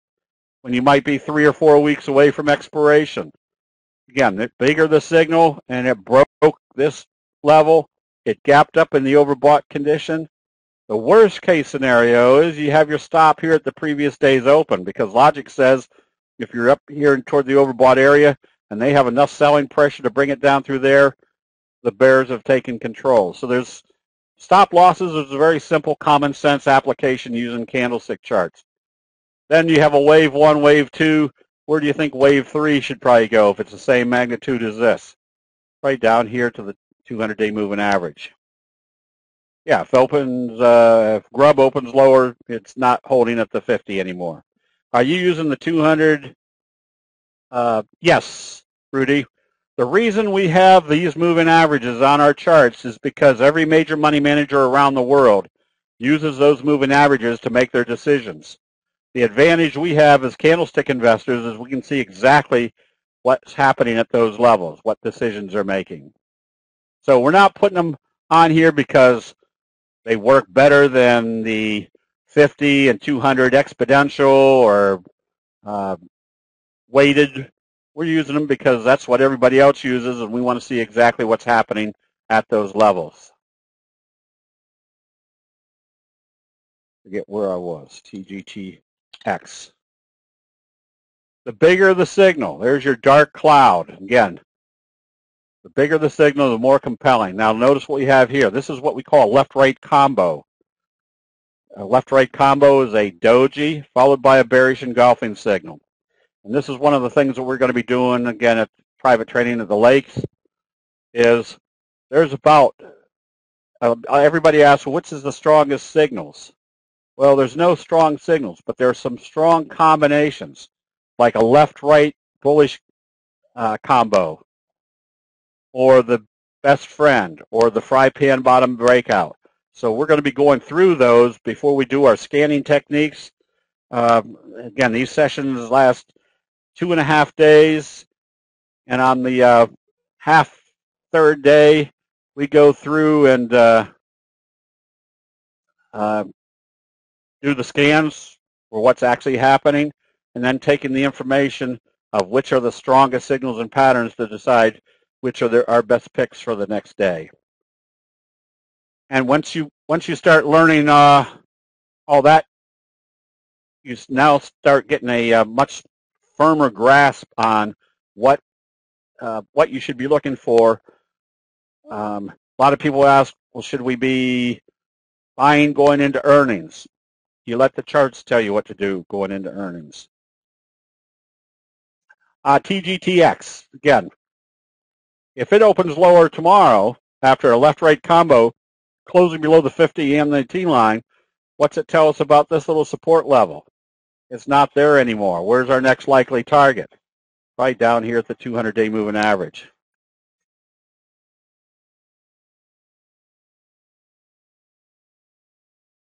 when you might be 3 or 4 weeks away from expiration. Again, the bigger the signal and it broke this level, it gapped up in the overbought condition. The worst case scenario is you have your stop here at the previous day's open, because logic says if you're up here toward the overbought area and they have enough selling pressure to bring it down through there, the bears have taken control. So there's stop losses is a very simple common sense application using candlestick charts. Then you have a wave 1, wave 2. Where do you think wave 3 should probably go if it's the same magnitude as this? Right down here to the 200-day moving average. Yeah, if Grub opens lower, it's not holding at the 50 anymore. Are you using the 200? Yes, Rudy. The reason we have these moving averages on our charts is because every major money manager around the world uses those moving averages to make their decisions. The advantage we have as candlestick investors is we can see exactly what's happening at those levels, what decisions they're making. So we're not putting them on here because they work better than the 50 and 200 exponential or weighted. We're using them because that's what everybody else uses, and we want to see exactly what's happening at those levels. Forget where I was, TGTX. The bigger the signal, there's your dark cloud. Again, the bigger the signal, the more compelling. Now notice what we have here. This is what we call a left-right combo. A left-right combo is a doji followed by a bearish engulfing signal. And this is one of the things that we're going to be doing, again, at private trading at the lakes, is there's about, everybody asks, well, which is the strongest signals? Well, there's no strong signals, but there are some strong combinations, like a left-right bullish combo, or the best friend, or the fry pan bottom breakout. So we're going to be going through those before we do our scanning techniques. Again, these sessions last 2.5 days, and on the third day, we go through and do the scans for what's actually happening, and then taking the information of which are the strongest signals and patterns to decide which are our best picks for the next day. And once you start learning all that, you now start getting a much firmer grasp on what you should be looking for. A lot of people ask, well, should we be buying going into earnings? You let the charts tell you what to do going into earnings. TGTX, again, if it opens lower tomorrow after a left-right combo closing below the 50 and the T line, what's it tell us about this little support level? It's not there anymore. Where's our next likely target? Right down here at the 200-day moving average.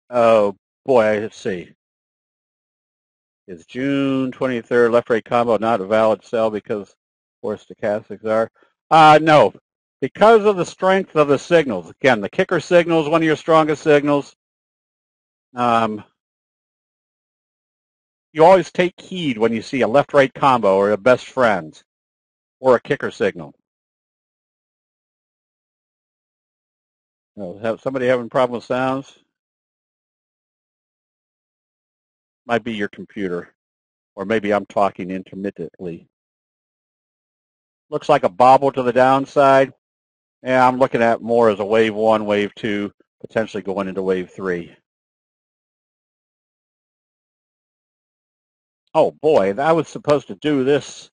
Oh, boy, let's see. Is June 23rd left-right combo not a valid sell because where stochastics are? No, because of the strength of the signals. Again, the kicker signal is one of your strongest signals. You always take heed when you see a left-right combo or a best friend or a kicker signal. Somebody having a problem with sounds? Might be your computer, or maybe I'm talking intermittently. Looks like a bobble to the downside. Yeah, I'm looking at more as a wave 1, wave 2, potentially going into wave 3. Oh boy, I was supposed to do this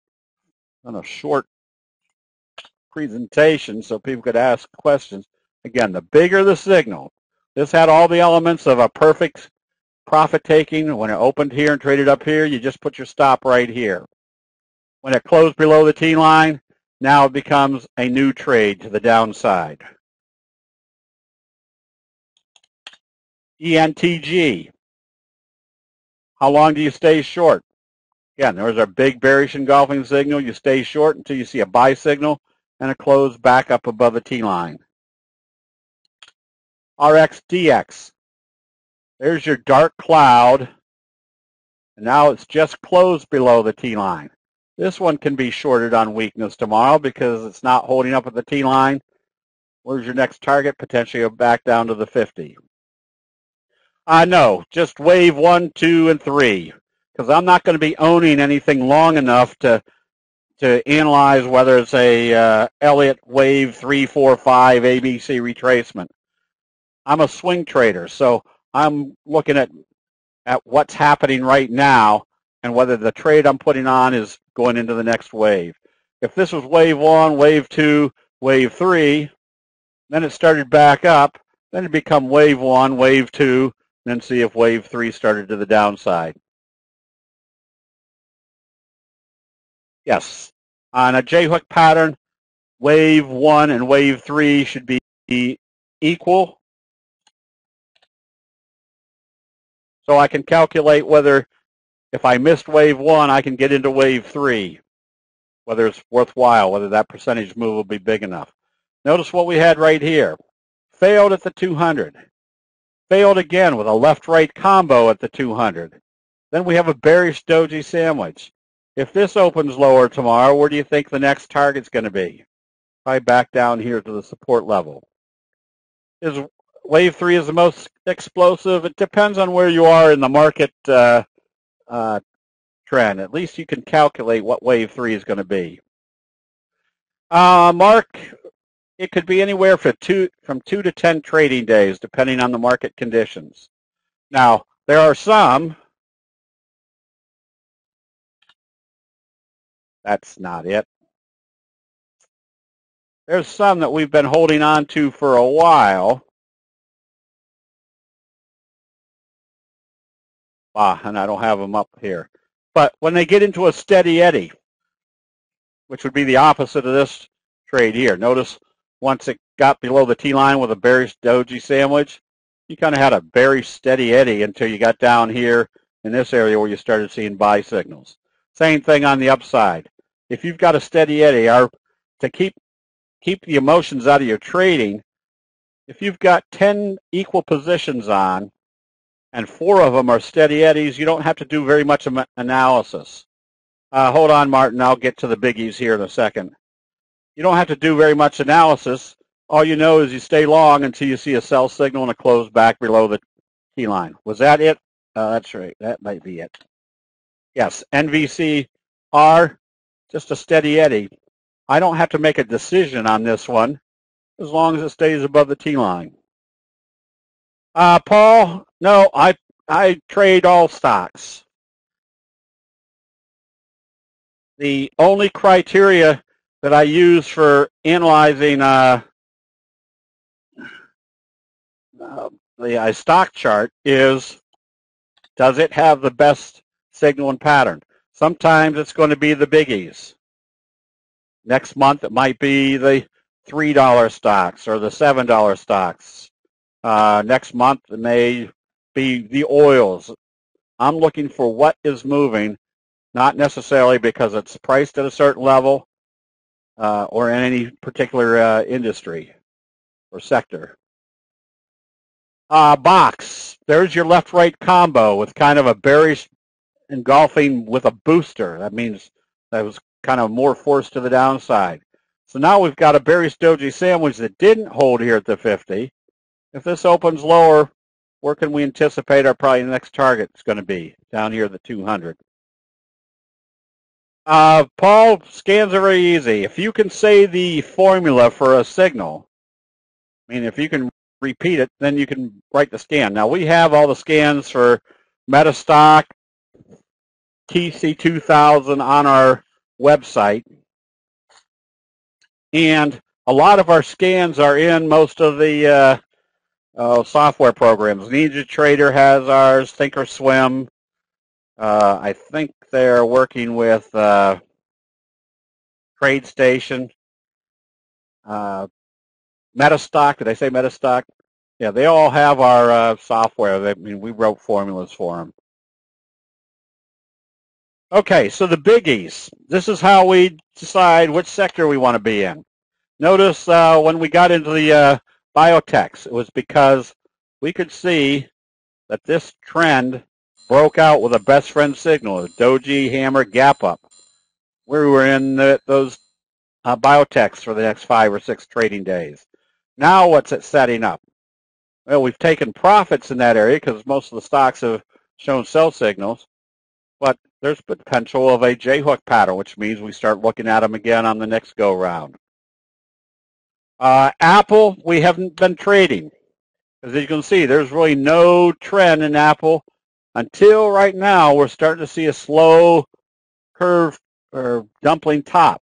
on a short presentation so people could ask questions. Again, the bigger the signal. This had all the elements of a perfect profit taking. When it opened here and traded up here, you just put your stop right here. When it closed below the T line, now it becomes a new trade to the downside. ENTG. How long do you stay short? Again, there's our big bearish engulfing signal. You stay short until you see a buy signal and a close back up above the T line. RXDX. There's your dark cloud. And now it's just closed below the T line. This one can be shorted on weakness tomorrow because it's not holding up at the T line. Where's your next target? Potentially back down to the 50. No, just wave 1, 2, and 3, because I'm not going to be owning anything long enough to analyze whether it's a Elliott wave 3, 4, 5 ABC retracement. I'm a swing trader, so I'm looking at what's happening right now and whether the trade I'm putting on is going into the next wave. If this was wave 1, wave 2, wave 3, then it started back up, then it become wave 1, wave 2, then see if wave 3 started to the downside. Yes, on a J-hook pattern, wave 1 and wave 3 should be equal. So I can calculate whether if I missed wave 1, I can get into wave 3, whether it's worthwhile, whether that percentage move will be big enough. Notice what we had right here. Failed at the 200. Failed again with a left-right combo at the 200. Then we have a bearish doji sandwich. If this opens lower tomorrow, where do you think the next target's going to be? Probably back down here to the support level. Is wave 3 is the most explosive? It depends on where you are in the market trend. At least you can calculate what wave 3 is going to be. Mark, it could be anywhere from 2 to 10 trading days, depending on the market conditions. Now, there are some, that's not it. There's some that we've been holding on to for a while. And I don't have them up here. But when they get into a steady eddy, which would be the opposite of this trade here. Notice once it got below the T-line with a bearish doji sandwich, you kind of had a very steady eddy until you got down here in this area where you started seeing buy signals. Same thing on the upside. If you've got a steady eddy, to keep the emotions out of your trading, if you've got 10 equal positions on and 4 of them are steady eddies, you don't have to do very much analysis. Hold on, Martin. I'll get to the biggies here in a second. You don't have to do very much analysis. All you know is you stay long until you see a sell signal and a close back below the T-line. Was that it? That's right. That might be it. Yes, NVCR, just a steady eddy. I don't have to make a decision on this one as long as it stays above the T-line. Paul, no, I trade all stocks. The only criteria that I use for analyzing the stock chart is, does it have the best signal and pattern? Sometimes it's going to be the biggies. Next month it might be the $3 stocks or the $7 stocks. Next month it may be the oils. I'm looking for what is moving, not necessarily because it's priced at a certain level or in any particular industry or sector. Box, there's your left-right combo with kind of a bearish engulfing with a booster. That means that was kind of more force to the downside. So now we've got a bearish doji sandwich that didn't hold here at the 50. If this opens lower, where can we anticipate our probably next target is going to be? Down here at the 200. Paul, scans are very easy. If you can say the formula for a signal, I mean, if you can repeat it, then you can write the scan. Now, we have all the scans for Metastock, TC2000 on our website. And a lot of our scans are in most of the software programs. Ninja Trader has ours, Thinkorswim. I think they're working with TradeStation. Metastock, did I say Metastock? Yeah, they all have our software. I mean, we wrote formulas for them. Okay, so the biggies. This is how we decide which sector we want to be in. Notice when we got into the biotechs, it was because we could see that this trend broke out with a best friend signal, a doji, hammer, gap up. We were in those biotechs for the next 5 or 6 trading days. Now what's it setting up? Well, we've taken profits in that area because most of the stocks have shown sell signals, but there's potential of a J-hook pattern, which means we start looking at them again on the next go-round. Apple, we haven't been trading. As you can see, there's really no trend in Apple until right now. We're starting to see a slow curve or dumpling top.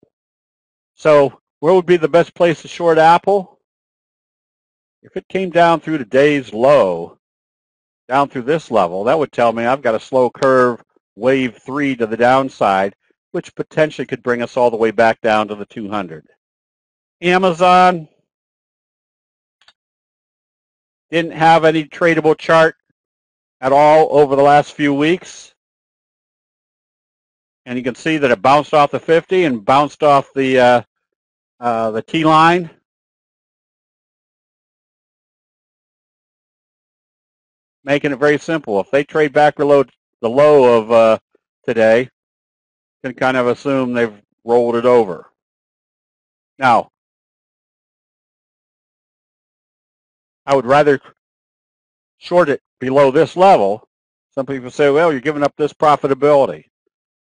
So where would be the best place to short Apple? If it came down through today's low, down through this level, that would tell me I've got a slow curve, wave 3 to the downside, which potentially could bring us all the way back down to the 200. Amazon didn't have any tradable chart at all over the last few weeks. And you can see that it bounced off the 50 and bounced off the T-line. Making it very simple. If they trade back below the low of today, you can kind of assume they've rolled it over. Now, I would rather short it below this level. Some people say, well, you're giving up this profitability.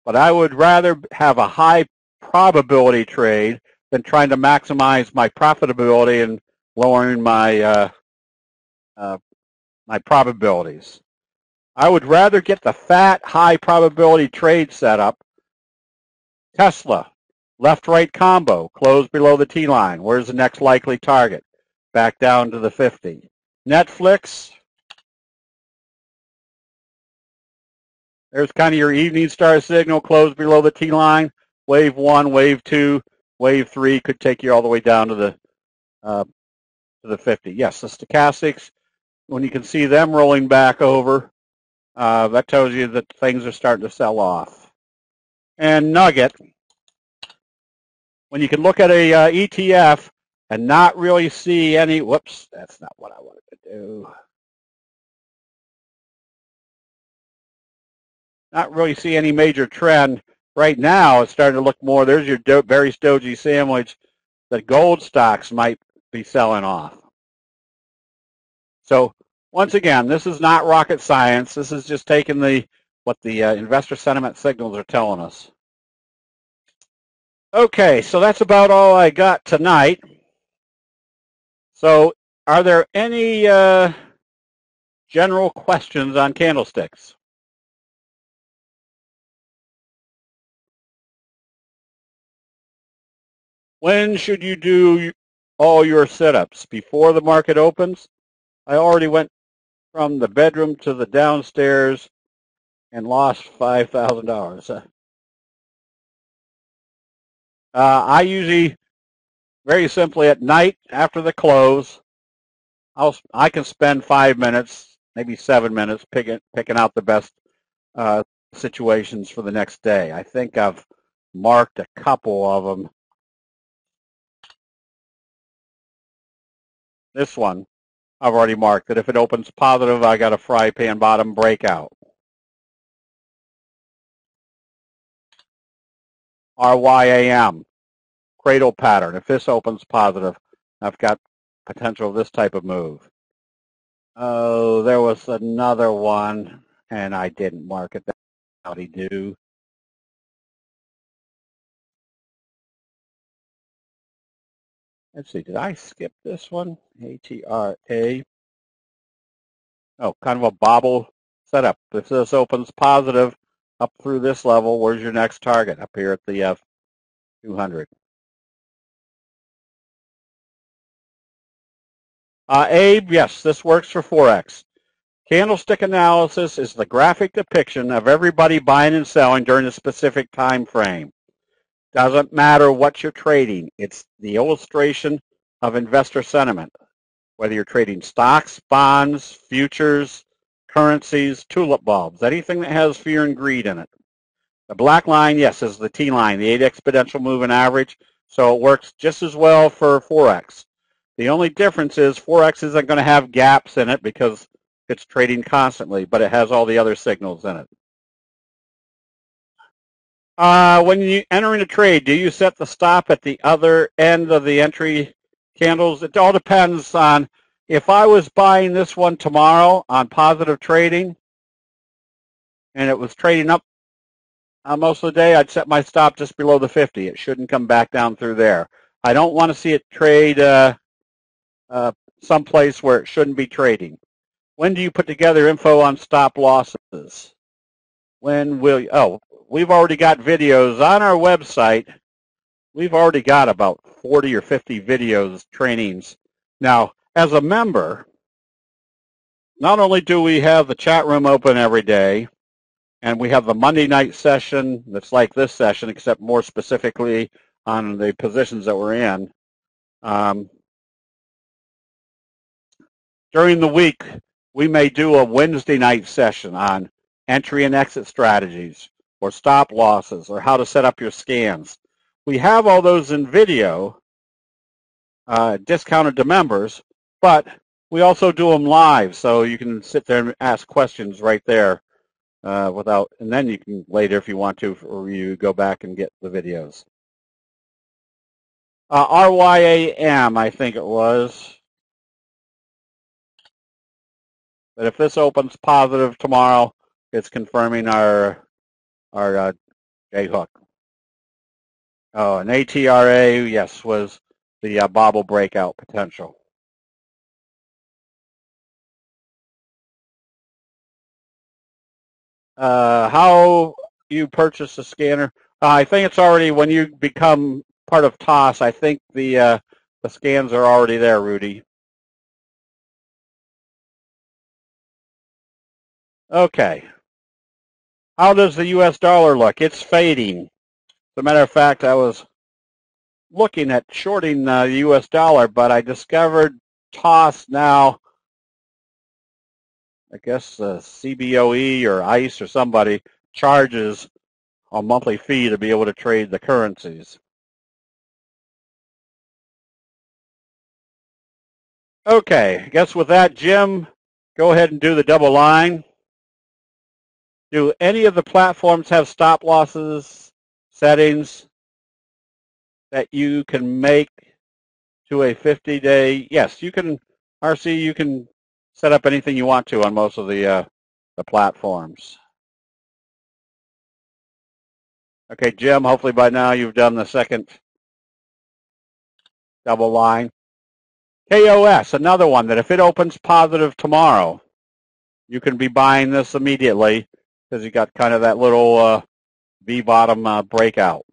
but I would rather have a high probability trade than trying to maximize my profitability and lowering my my probabilities. I would rather get the fat, high probability trade set up. Tesla, left-right combo, close below the T-line. Where's the next likely target? Back down to the 50. Netflix, there's kind of your evening star signal, close below the T-line. Wave 1, wave 2, wave 3 could take you all the way down to the 50. Yes, the stochastics, when you can see them rolling back over, that tells you that things are starting to sell off. And Nugget, when you can look at a ETF and not really see any, whoops, that's not what I wanted to do. Not really see any major trend. Right now, it's starting to look more, there's your Barry's Doji sandwich, that gold stocks might be selling off. So once again, this is not rocket science. This is just taking what the investor sentiment signals are telling us. Okay, so that's about all I got tonight. So are there any general questions on candlesticks? When should you do all your setups? Before the market opens? I already went from the bedroom to the downstairs and lost $5,000. I usually, very simply, at night after the close, I can spend 5 minutes, maybe 7 minutes, picking out the best situations for the next day. I think I've marked a couple of them. This one, I've already marked that if it opens positive, I got a fry pan bottom breakout. RYAM, cradle pattern. If this opens positive, I've got potential of this type of move. Oh, there was another one, and I didn't mark it. How'd he do? Let's see, did I skip this one? ATRA. Oh, kind of a bobble setup. If this opens positive up through this level, where's your next target? Up here at the 200. Abe, yes, this works for Forex. Candlestick analysis is the graphic depiction of everybody buying and selling during a specific time frame. Doesn't matter what you're trading. It's the illustration of investor sentiment. Whether you're trading stocks, bonds, futures, currencies, tulip bulbs, anything that has fear and greed in it. The black line, yes, is the T line, the 8 exponential moving average, so it works just as well for Forex. The only difference is Forex isn't going to have gaps in it because it's trading constantly, but it has all the other signals in it. When you enter in a trade, do you set the stop at the other end of the entry candles? It all depends on, if I was buying this one tomorrow on positive trading and it was trading up most of the day, I'd set my stop just below the 50. It shouldn't come back down through there. I don't want to see it trade someplace where it shouldn't be trading. When do you put together info on stop losses? When will you? Oh, we've already got videos on our website. We've already got about 40 or 50 videos, trainings. Now, as a member, not only do we have the chat room open every day, and we have the Monday night session that's like this session, except more specifically on the positions that we're in. During the week, we may do a Wednesday night session on entry and exit strategies or stop losses or how to set up your scans. We have all those in video, discounted to members, but we also do them live, so you can sit there and ask questions right there and then you can later, if you want to, or you go back and get the videos. RYAM, I think it was. But if this opens positive tomorrow, it's confirming our J-hook. Oh, an ATRA, yes, was the bobble breakout potential. How you purchase a scanner? I think it's already when you become part of TOS. I think the scans are already there, Rudy. Okay. How does the U.S. dollar look? It's fading. As a matter of fact, I was looking at shorting the U.S. dollar, but I discovered TOS now. I guess CBOE or ICE or somebody charges a monthly fee to be able to trade the currencies. Okay, I guess with that, Jim, go ahead and do the double line. Do any of the platforms have stop losses settings that you can make to a 50-day? Yes, you can, RC, you can set up anything you want to on most of the platforms. Okay, Jim, hopefully by now you've done the second double line. KOS, another one that if it opens positive tomorrow, you can be buying this immediately because you got kind of that little V-bottom breakout.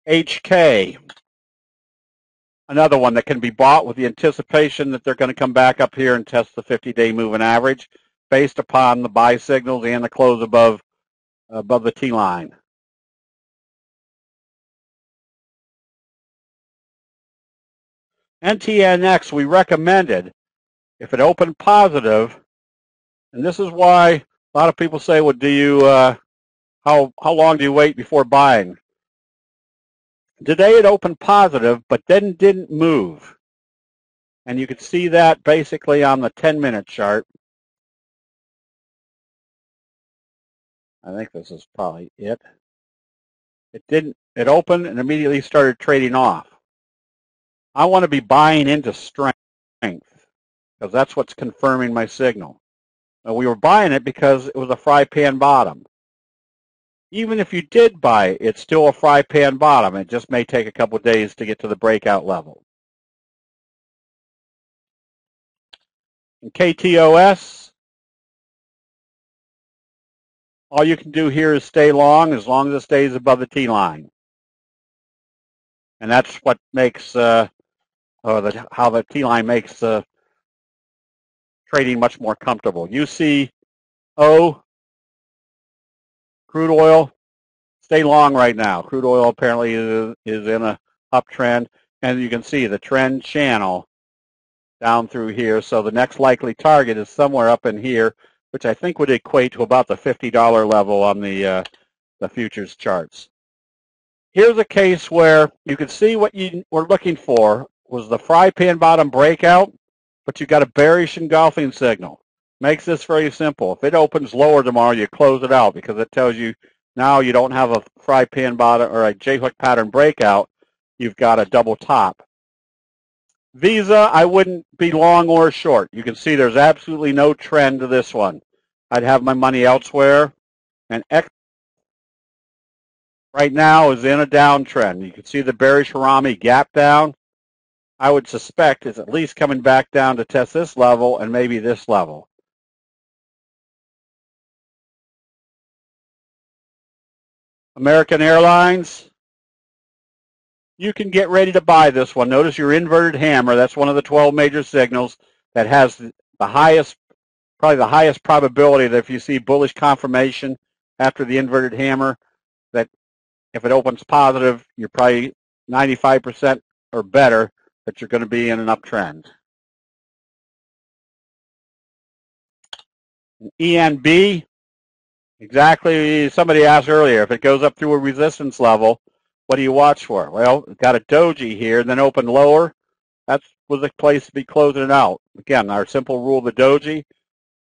HK, another one that can be bought with the anticipation that they're going to come back up here and test the 50-day moving average based upon the buy signals and the close above the T-line. NTNX, we recommended if it opened positive, and this is why a lot of people say, well, do you, how long do you wait before buying? Today it opened positive, but then didn't move. And you can see that basically on the 10-minute chart. I think this is probably it. It opened and immediately started trading off. I want to be buying into strength because that's what's confirming my signal. Now, we were buying it because it was a fry pan bottom. Even if you did buy it, it's still a fry pan bottom. It just may take a couple of days to get to the breakout level. In KTOS, all you can do here is stay long as it stays above the T-line. And that's what makes, how the T-line makes trading much more comfortable. UCO, crude oil, stay long right now. Crude oil apparently is in a uptrend. And you can see the trend channel down through here. So the next likely target is somewhere up in here, which I think would equate to about the $50 level on the futures charts. Here's a case where you can see what you were looking for was the fry pan bottom breakout, but you got a bearish engulfing signal. Makes this very simple. If it opens lower tomorrow, you close it out because it tells you now you don't have a fry pan bottom or a J-hook pattern breakout. You've got a double top. Visa, I wouldn't be long or short. You can see there's absolutely no trend to this one. I'd have my money elsewhere. And X right now is in a downtrend. You can see the bearish Harami gap down. I would suspect it's at least coming back down to test this level and maybe this level. American Airlines, you can get ready to buy this one. Notice your inverted hammer. That's one of the 12 major signals that has the highest, probably the highest probability that if you see bullish confirmation after the inverted hammer, that if it opens positive, you're probably 95% or better that you're going to be in an uptrend. ENB, exactly, somebody asked earlier, if it goes up through a resistance level, what do you watch for? Well, it's got a doji here and then open lower. That was the place to be closing it out. Again, our simple rule of the doji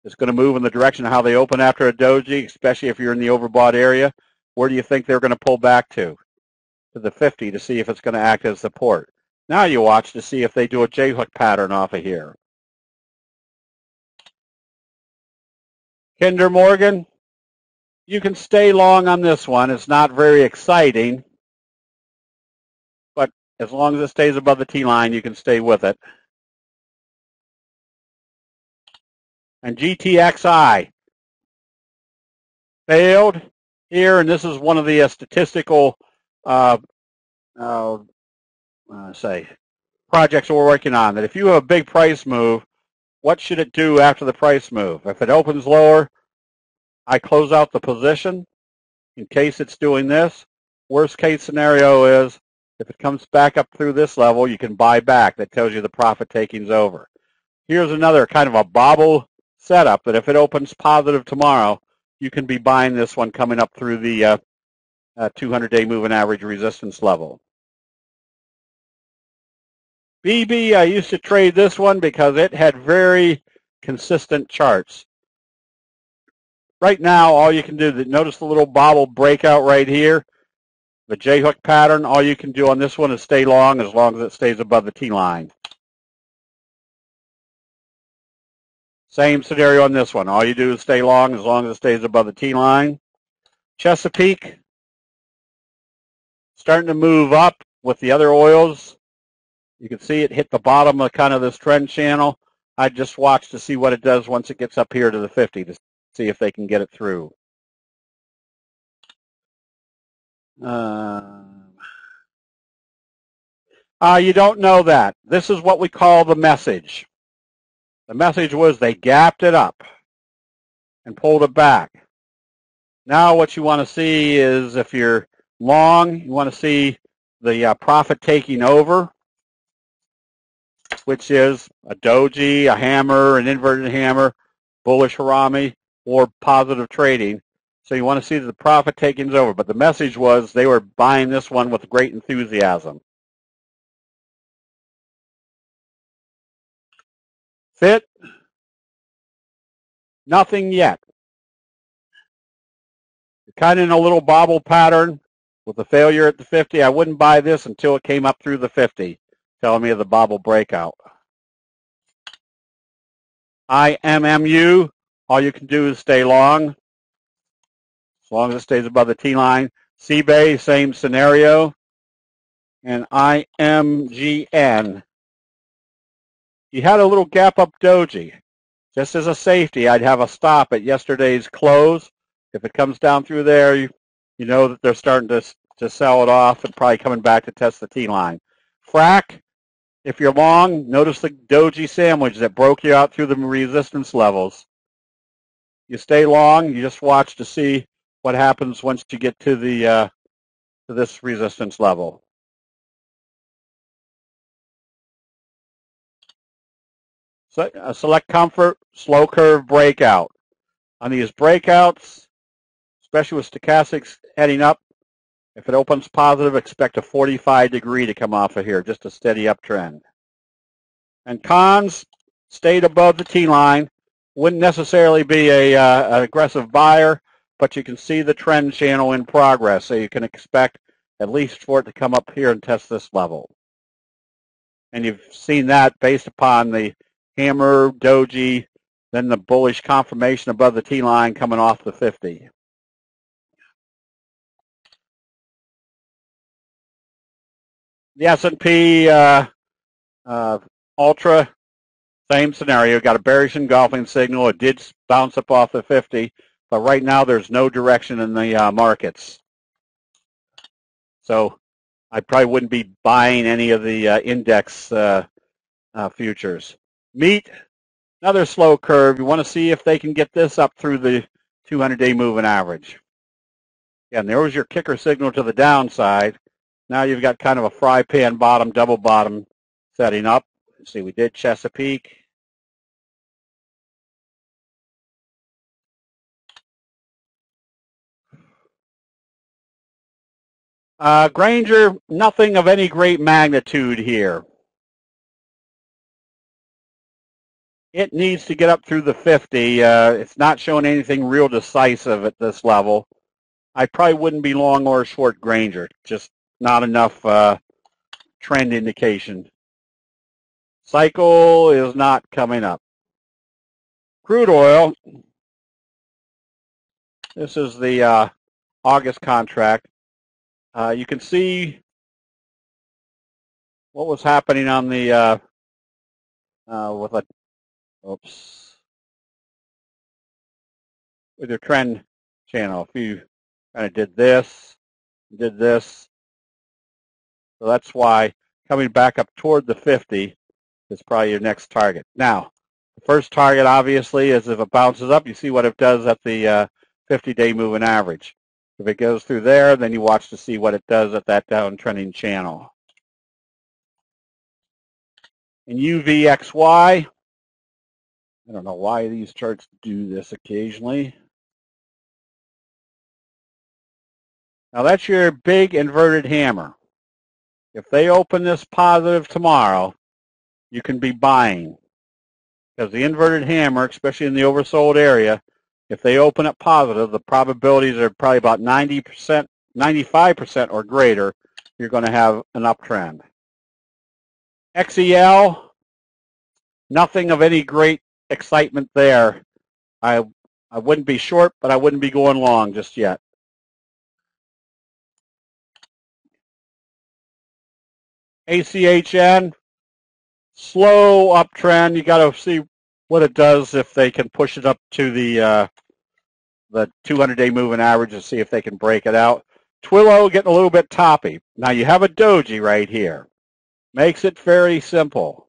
is going to move in the direction of how they open after a doji, especially if you're in the overbought area. Where do you think they're going to pull back to? To the 50 to see if it's going to act as support. Now you watch to see if they do a J-hook pattern off of here. Kinder Morgan, You can stay long on this one. It's not very exciting, but as long as it stays above the T-line, you can stay with it. And GTXI failed here, and this is one of the statistical projects we're working on, that if you have a big price move, what should it do after the price move? If it opens lower, I close out the position in case it's doing this. Worst case scenario is if it comes back up through this level, you can buy back. That tells you the profit taking's over. Here's another kind of a bobble setup that if it opens positive tomorrow, you can be buying this one coming up through the 200-day moving average resistance level. BB, I used to trade this one because it had very consistent charts. Right now, all you can do, notice the little bobble breakout right here, the J-hook pattern. All you can do on this one is stay long as it stays above the T-line. Same scenario on this one. All you do is stay long as it stays above the T-line. Chesapeake, starting to move up with the other oils. You can see it hit the bottom of kind of this trend channel. I just watch to see what it does once it gets up here to the 50 to see if they can get it through. You don't know that. This is what we call the message. The message was they gapped it up and pulled it back. Now what you want to see is, if you're long, you want to see the profit taking over, which is a doji, a hammer, an inverted hammer, bullish harami, or positive trading. So you want to see that the profit taking's over. But the message was they were buying this one with great enthusiasm. Fit? Nothing yet. You're kind of in a little bobble pattern with a failure at the 50. I wouldn't buy this until it came up through the 50, telling me of the bobble breakout. IMMU, all you can do is stay long, as long as it stays above the T-line. CBay, same scenario. And IMGN, you had a little gap up doji. Just as a safety, I'd have a stop at yesterday's close. If it comes down through there, you know that they're starting to sell it off and probably coming back to test the T-line. FRAC, if you're long, notice the doji sandwich that broke you out through the resistance levels. You stay long, you just watch to see what happens once you get to the to this resistance level. So, select comfort, slow curve breakout. On these breakouts, especially with stochastics heading up, if it opens positive, expect a 45-degree to come off of here, just a steady uptrend. And cons, stayed above the T-line. Wouldn't necessarily be an aggressive buyer, but you can see the trend channel in progress, so you can expect at least for it to come up here and test this level. And you've seen that based upon the hammer, doji, then the bullish confirmation above the T-line coming off the 50. The S&P Ultra, same scenario. Got a bearish engulfing signal. It did bounce up off the 50, but right now there's no direction in the markets. So I probably wouldn't be buying any of the index futures. Meat, another slow curve. You want to see if they can get this up through the 200-day moving average. Yeah, and there was your kicker signal to the downside. Now you've got kind of a fry pan bottom, double bottom setting up. Let's see, we did Chesapeake. Granger, nothing of any great magnitude here. It needs to get up through the 50. It's not showing anything real decisive at this level. I probably wouldn't be long or short Granger. Just not enough trend indication. Cycle is not coming up. Crude oil, This is the August contract. You can see what was happening on the with your trend channel. If you kind of did this, so that's why coming back up toward the 50 is probably your next target. Now, the first target obviously is if it bounces up, you see what it does at the 50-day moving average. If it goes through there, then you watch to see what it does at that downtrending channel. In UVXY, I don't know why these charts do this occasionally. Now that's your big inverted hammer. If they open this positive tomorrow, you can be buying. Because the inverted hammer, especially in the oversold area, if they open up positive, the probabilities are probably about 90%, 95% or greater, you're going to have an uptrend. XEL, nothing of any great excitement there. I wouldn't be short, but I wouldn't be going long just yet. ACHN, slow uptrend. You got to see what it does if they can push it up to the 200-day moving average and see if they can break it out. Twilio getting a little bit toppy. Now you have a doji right here. Makes it very simple.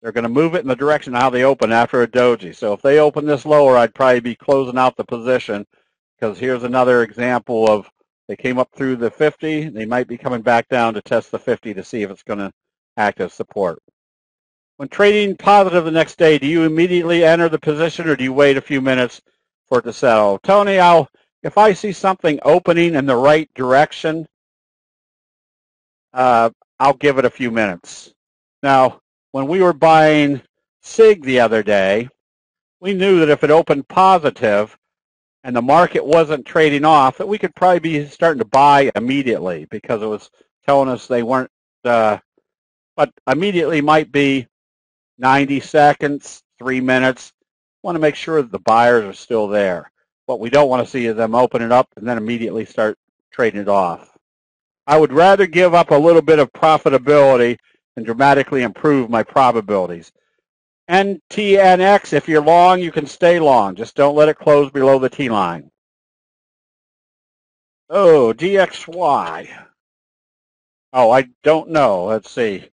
They're going to move it in the direction of how they open after a doji. So if they open this lower, I'd probably be closing out the position, because here's another example of they came up through the 50. They might be coming back down to test the 50 to see if it's going to act as support. When trading positive the next day, do you immediately enter the position or do you wait a few minutes for it to settle? Tony, if I see something opening in the right direction, I'll give it a few minutes. Now, when we were buying SIG the other day, we knew that if it opened positive and the market wasn't trading off, that we could probably be starting to buy immediately, because it was telling us they weren't, but immediately might be 90 seconds, 3 minutes. Want to make sure that the buyers are still there. What we don't want to see is them open it up and then immediately start trading it off. I would rather give up a little bit of profitability and dramatically improve my probabilities. NTNX, if you're long, you can stay long. Just don't let it close below the T line. Oh, DXY. Oh, I don't know. Let's see.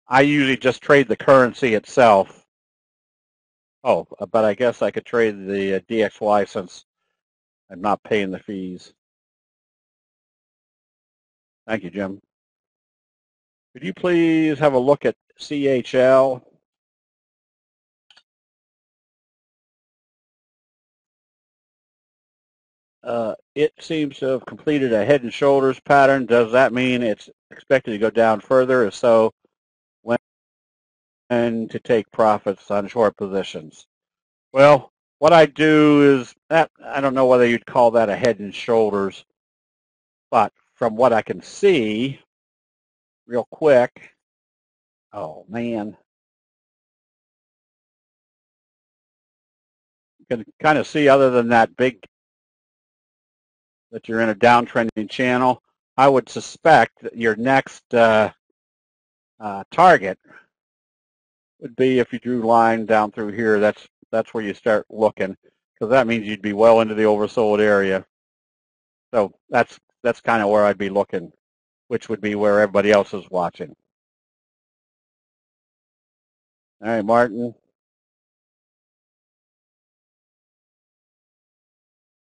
I usually just trade the currency itself. Oh, but I guess I could trade the DXY since I'm not paying the fees. Thank you, Jim. Could you please have a look at CHL? It seems to have completed a head and shoulders pattern. Does that mean it's expected to go down further? If so, when to take profits on short positions? Well, what I do is that I don't know whether you'd call that a head and shoulders, but from what I can see, real quick, oh man, you can kind of see, other than that big, that you're in a downtrending channel. I would suspect that your next target would be, if you drew a line down through here, that's where you start looking, because that means you'd be well into the oversold area. So that's kind of where I'd be looking, which would be where everybody else is watching. All right, Martin.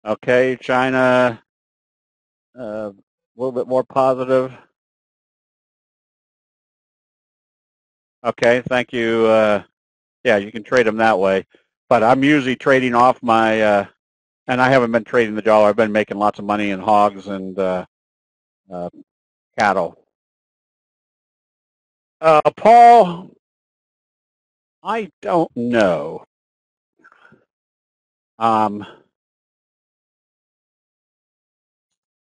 Okay, China, a little bit more positive. Okay, thank you. Yeah, you can trade them that way. But I'm usually trading off my, and I haven't been trading the dollar. I've been making lots of money in hogs and cattle. Paul, I don't know.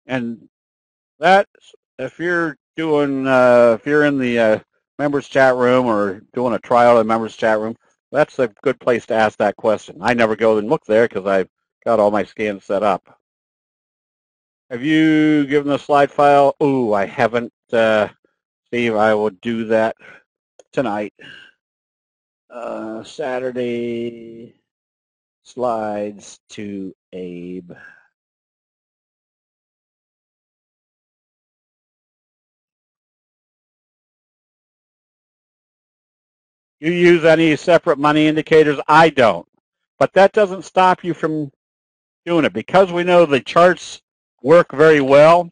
And that, if you're doing, if you're in the members chat room or doing a trial in the members chat room, that's a good place to ask that question. I never go and look there because I've got all my scans set up. Have you given the slide file? Oh, I haven't, Steve. I will do that tonight. Saturday slides to Abe. You use any separate money indicators? I don't. But that doesn't stop you from doing it. Because we know the charts work very well,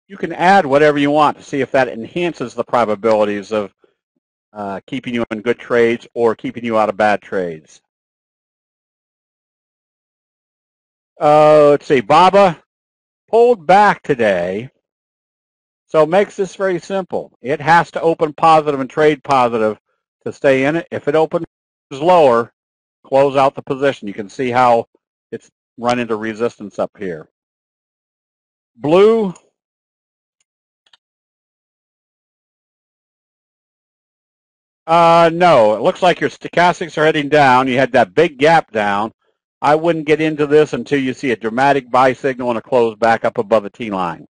you can add whatever you want to see if that enhances the probabilities of keeping you in good trades or keeping you out of bad trades. Let's see. Baba pulled back today, so it makes this very simple. It has to open positive and trade positive to stay in it. If it opens lower, close out the position. You can see how it's run into resistance up here. Blue, no. It looks like your stochastics are heading down. You had that big gap down. I wouldn't get into this until you see a dramatic buy signal and a close back up above the T line.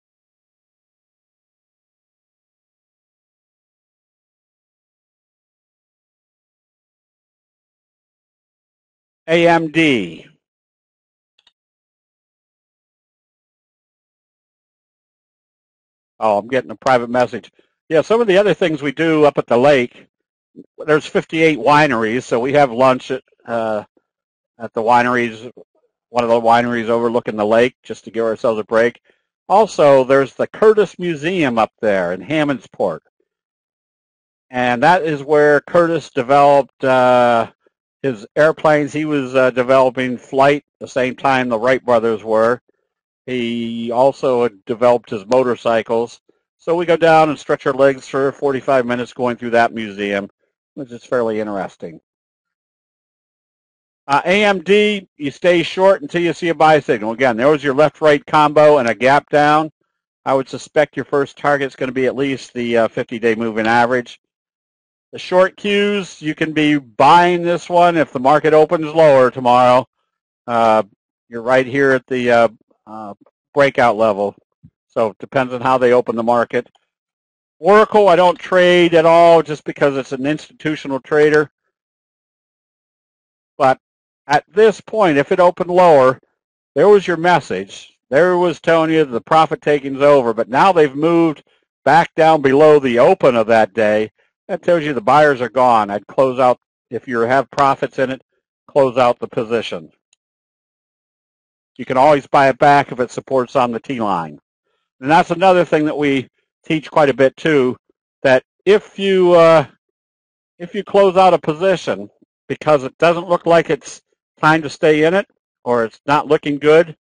AMD. Oh, I'm getting a private message. Yeah, some of the other things we do up at the lake, there's 58 wineries, so we have lunch at the wineries, one of the wineries overlooking the lake, just to give ourselves a break. Also, there's the Curtis Museum up there in Hammondsport. And that is where Curtis developed his airplanes. He was developing flight the same time the Wright brothers were. He also had developed his motorcycles. So we go down and stretch our legs for 45 minutes going through that museum, which is fairly interesting. AMD, you stay short until you see a buy signal. Again, there was your left-right combo and a gap down. I would suspect your first target is going to be at least the 50-day moving average. The short cues, you can be buying this one if the market opens lower tomorrow. You're right here at the breakout level. So it depends on how they open the market. Oracle, I don't trade at all just because it's an institutional trader. But at this point, if it opened lower, there was your message. There was telling you the profit taking's over. But now they've moved back down below the open of that day. That tells you the buyers are gone. I'd close out, if you have profits in it, close out the position. You can always buy it back if it supports on the T line. And that's another thing that we teach quite a bit too, that if you close out a position because it doesn't look like it's time to stay in it or it's not looking good,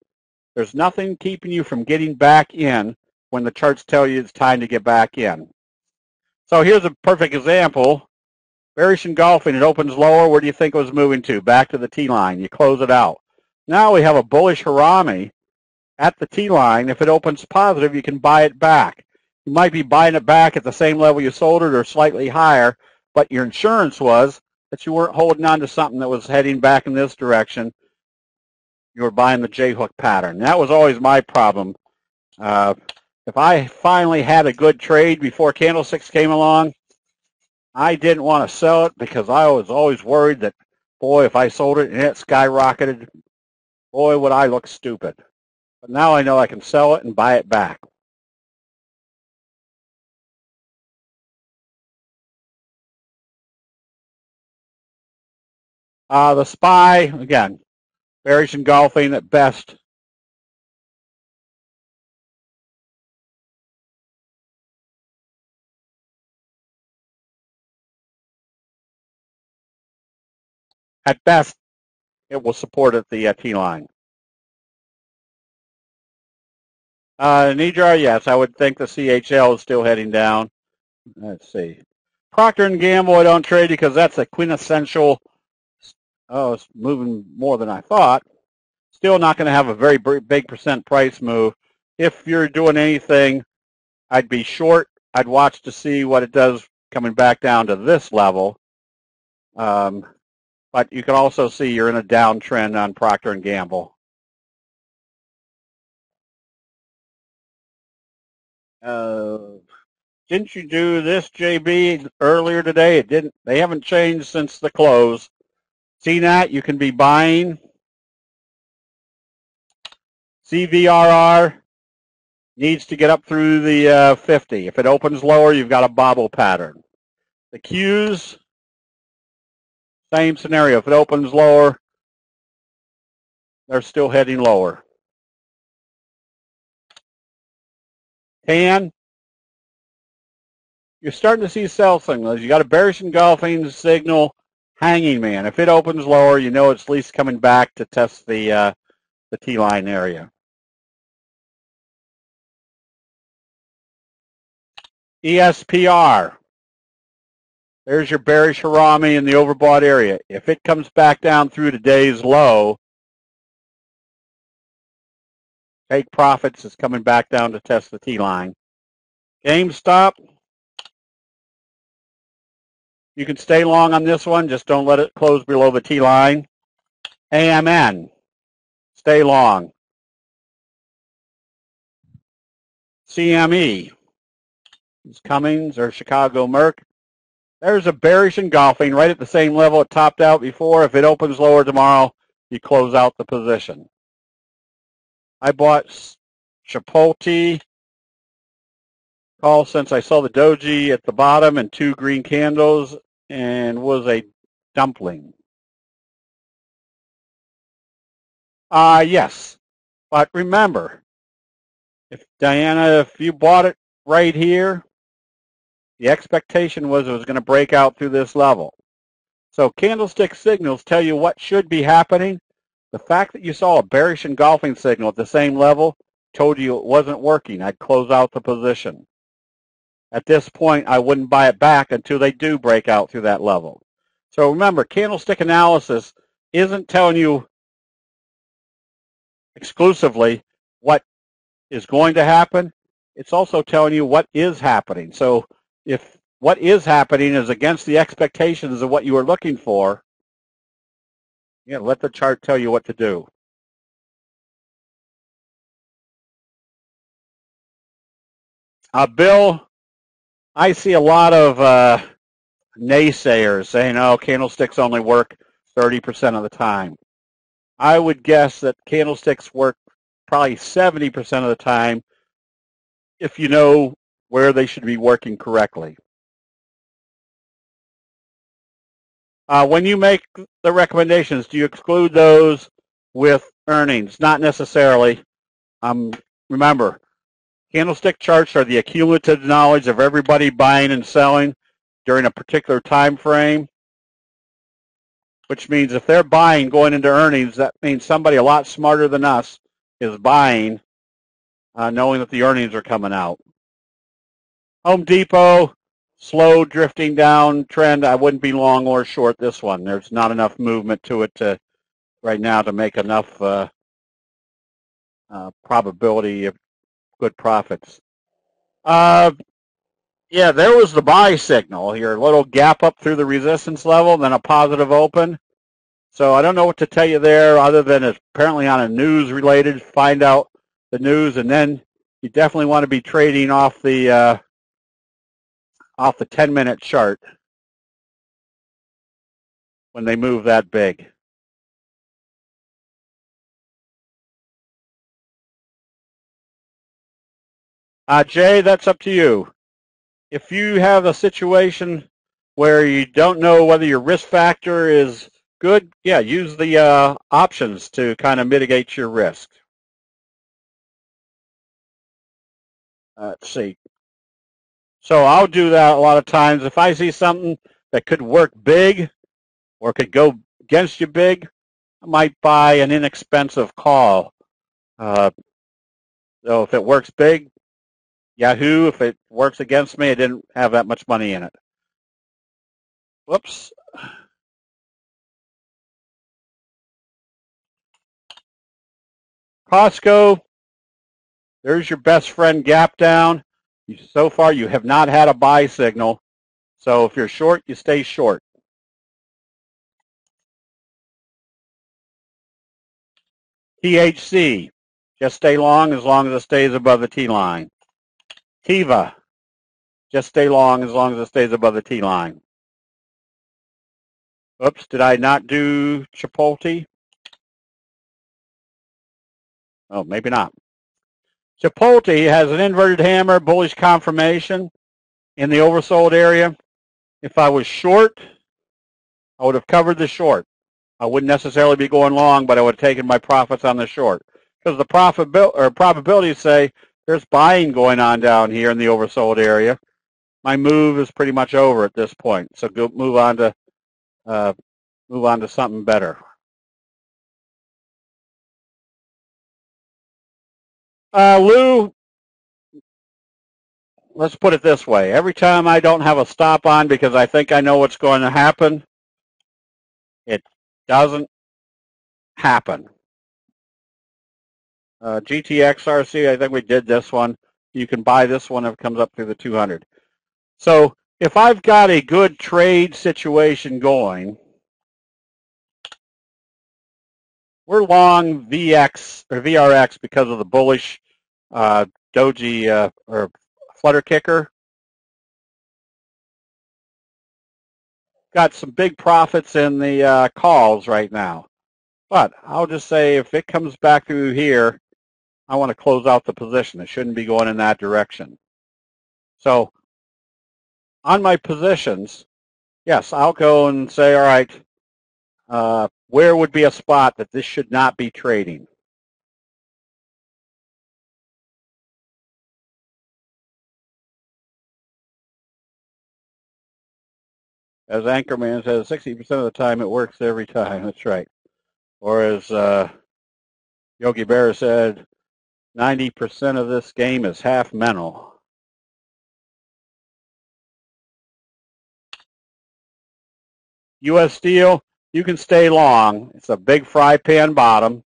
there's nothing keeping you from getting back in when the charts tell you it's time to get back in. So here's a perfect example. Bearish engulfing, it opens lower. Where do you think it was moving to? Back to the T line. You close it out. Now we have a bullish harami at the T line. If it opens positive, you can buy it back. You might be buying it back at the same level you sold it or slightly higher, but your insurance was that you weren't holding on to something that was heading back in this direction. You were buying the J-hook pattern. That was always my problem. If I finally had a good trade before candlesticks came along, I didn't want to sell it because I was always worried that, boy, if I sold it and it skyrocketed, boy, would I look stupid. But now I know I can sell it and buy it back. The SPY, again, bearish engulfing at best. At best, it will support at the T line. NIDRA, yes, I would think the CHL is still heading down. Let's see. Procter & Gamble, I don't trade because that's a quintessential. Oh, it's moving more than I thought. Still not going to have a very big percent price move. If you're doing anything, I'd be short. I'd watch to see what it does coming back down to this level. But you can also see you're in a downtrend on Procter & Gamble. Didn't you do this, JB, earlier today? It didn't. They haven't changed since the close. See that? You can be buying. CVRR needs to get up through the 50. If it opens lower, you've got a bobble pattern. The Qs, same scenario. If it opens lower, they're still heading lower. Tan, you're starting to see sell signals. You got a bearish engulfing signal, hanging man. If it opens lower, you know it's at least coming back to test the T-line area. ESPR. There's your bearish harami in the overbought area. If it comes back down through today's low, take profits. It's coming back down to test the T-line. GameStop. You can stay long on this one. Just don't let it close below the T-line. AMN. Stay long. CME. It's Cummings or Chicago Merck. There's a bearish engulfing right at the same level it topped out before. If it opens lower tomorrow, you close out the position. I bought Chipotle call since I saw the doji at the bottom and 2 green candles and was a dumpling. Yes, but remember, if you bought it right here, the expectation was it was going to break out through this level. So candlestick signals tell you what should be happening. The fact that you saw a bearish engulfing signal at the same level told you it wasn't working. I'd close out the position. At this point, I wouldn't buy it back until they do break out through that level. So remember, candlestick analysis isn't telling you exclusively what is going to happen. It's also telling you what is happening. So if what is happening is against the expectations of what you were looking for, let the chart tell you what to do. Bill, I see a lot of naysayers saying, oh, candlesticks only work 30% of the time. I would guess that candlesticks work probably 70% of the time if you know where they should be working correctly. When you make the recommendations, do you exclude those with earnings? Not necessarily. Remember, candlestick charts are the accumulative knowledge of everybody buying and selling during a particular time frame, which means if they're buying going into earnings, that means somebody a lot smarter than us is buying, knowing that the earnings are coming out. Home Depot, slow drifting down trend. I wouldn't be long or short this one. There's not enough movement to it right now to make enough probability of good profits. Yeah, there was the buy signal here. A little gap up through the resistance level, then a positive open. So I don't know what to tell you there other than it's apparently on a news related. Find out the news, and then you definitely want to be trading off the 10-minute chart when they move that big. Jay, that's up to you. If you have a situation where you don't know whether your risk factor is good, yeah, use the options to kind of mitigate your risk. Let's see. So I'll do that a lot of times. If I see something that could work big or could go against you big, I might buy an inexpensive call. So if it works big, Yahoo. If it works against me, I didn't have that much money in it. Whoops. Costco, there's your best friend gap down. So far, you have not had a buy signal. So if you're short, you stay short. THC, just stay long as it stays above the T line. Tiva, just stay long as it stays above the T line. Oops, did I not do Chipotle? Oh, maybe not. Chipotle has an inverted hammer, bullish confirmation in the oversold area. If I was short, I would have covered the short. I wouldn't necessarily be going long, but I would have taken my profits on the short. Because the probabilities say there's buying going on down here in the oversold area. My move is pretty much over at this point. So go move on to something better. Lou, let's put it this way. Every time I don't have a stop on because I think I know what's going to happen, it doesn't happen. GTXRC, I think we did this one. You can buy this one if it comes up through the 200. So if I've got a good trade situation going, we're long VX or VRX because of the bullish doji or flutter kicker. Got some big profits in the calls right now. But I'll just say if it comes back through here, I want to close out the position. It shouldn't be going in that direction. So on my positions, yes, I'll go and say, all right, where would be a spot that this should not be trading? As Anchorman says, 60% of the time it works every time. That's right. Or as Yogi Berra said, 90% of this game is half mental. U.S. Steel, you can stay long. It's a big fry pan bottom.